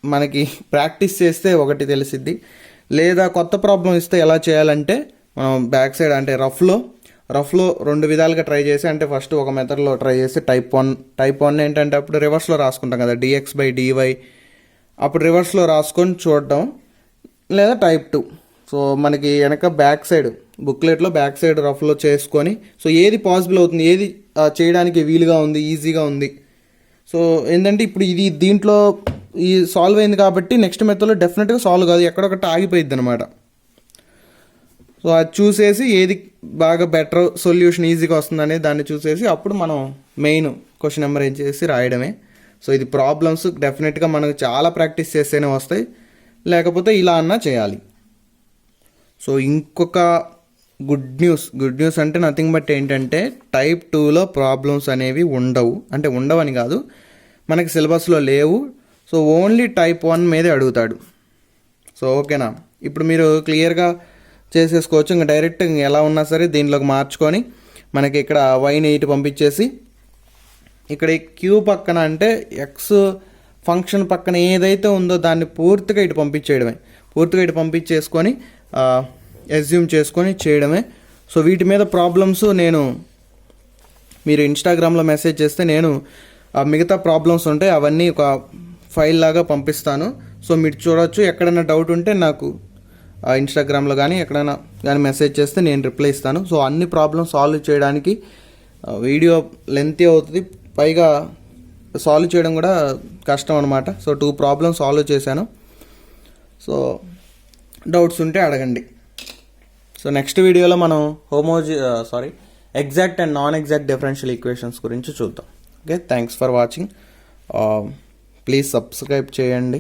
మనకి ప్రాక్టీస్ చేస్తే ఒకటి తెలిసిద్ది, లేదా కొత్త ప్రాబ్లం ఇస్తే ఎలా చేయాలంటే మనం బ్యాక్ సైడ్ అంటే రఫ్లో 2 విధాలుగా ట్రై చేసి, అంటే ఫస్ట్ ఒక మెథడ్లో ట్రై చేసి టైప్ 1 ఏంటంటే అప్పుడు రివర్స్లో రాసుకుంటాం కదా dx/dy, అప్పుడు రివర్స్లో రాసుకొని చూడటం, లేదా టైప్ 2. సో మనకి వెనక బ్యాక్ సైడ్ బుక్లెట్లో బ్యాక్ సైడ్ రఫ్లో చేసుకొని, సో ఏది పాసిబుల్ అవుతుంది, ఏది చేయడానికి వీలుగా ఉంది, ఈజీగా ఉంది. సో ఏంటంటే ఇప్పుడు ఇది దీంట్లో ఈ సాల్వ్ అయింది కాబట్టి నెక్స్ట్ మెథడ్లో డెఫినెట్గా సాల్వ్ కాదు, ఎక్కడొకటి ఆగిపోయింది అనమాట. సో అది చూసేసి ఏది బాగా బెటర్ సొల్యూషన్ ఈజీగా వస్తుందనే దాన్ని చూసేసి అప్పుడు మనం మెయిన్ క్వశ్చన్ నెంబర్ ఏం చేసి రాయడమే. సో ఇది ప్రాబ్లమ్స్ డెఫినెట్గా మనకు చాలా ప్రాక్టీస్ చేస్తేనే వస్తాయి, లేకపోతే ఇలా అన్నా చేయాలి. సో ఇంకొక గుడ్ న్యూస్ అంటే నథింగ్ బట్ ఏంటంటే టైప్ 2లో ప్రాబ్లమ్స్ అనేవి ఉండవని కాదు, మనకి సిలబస్లో లేవు. సో ఓన్లీ టైప్ 1 మీదే అడుగుతాడు. సో ఓకేనా, ఇప్పుడు మీరు క్లియర్గా చేసేసుకోవచ్చు. ఇంకా డైరెక్ట్ ఎలా ఉన్నా సరే దీనిలోకి మార్చుకొని మనకి ఇక్కడ వైని ఇటు పంపించేసి, ఇక్కడ క్యూ పక్కన అంటే ఎక్స్ ఫంక్షన్ పక్కన ఏదైతే ఉందో దాన్ని పూర్తిగా ఇటు పంపించేసుకొని ఎస్యూమ్ చేసుకొని చేయడమే. సో వీటి మీద ప్రాబ్లమ్స్ మీరు ఇన్స్టాగ్రామ్లో మెసేజ్ చేస్తే నేను మిగతా ప్రాబ్లమ్స్ ఉంటాయి అవన్నీ ఒక ఫైల్ లాగా పంపిస్తాను. సో మీరు చూడవచ్చు. ఎక్కడైనా డౌట్ ఉంటే నాకు ఇన్స్టాగ్రామ్లో కానీ ఎక్కడైనా కానీ మెసేజ్ చేస్తే నేను రిప్లై ఇస్తాను. సో అన్ని ప్రాబ్లమ్స్ సాల్వ్ చేయడానికి వీడియో లెంతీ అవుతుంది, పైగా సాల్వ్ చేయడం కూడా కష్టం అనమాట. సో 2 ప్రాబ్లమ్స్ సాల్వ్ చేశాను. సో డౌట్స్ ఉంటే అడగండి. సో నెక్స్ట్ వీడియోలో మనం exact and non exact differential equations గురించి చూద్దాం. Okay, thanks for watching. Please subscribe చేయండి.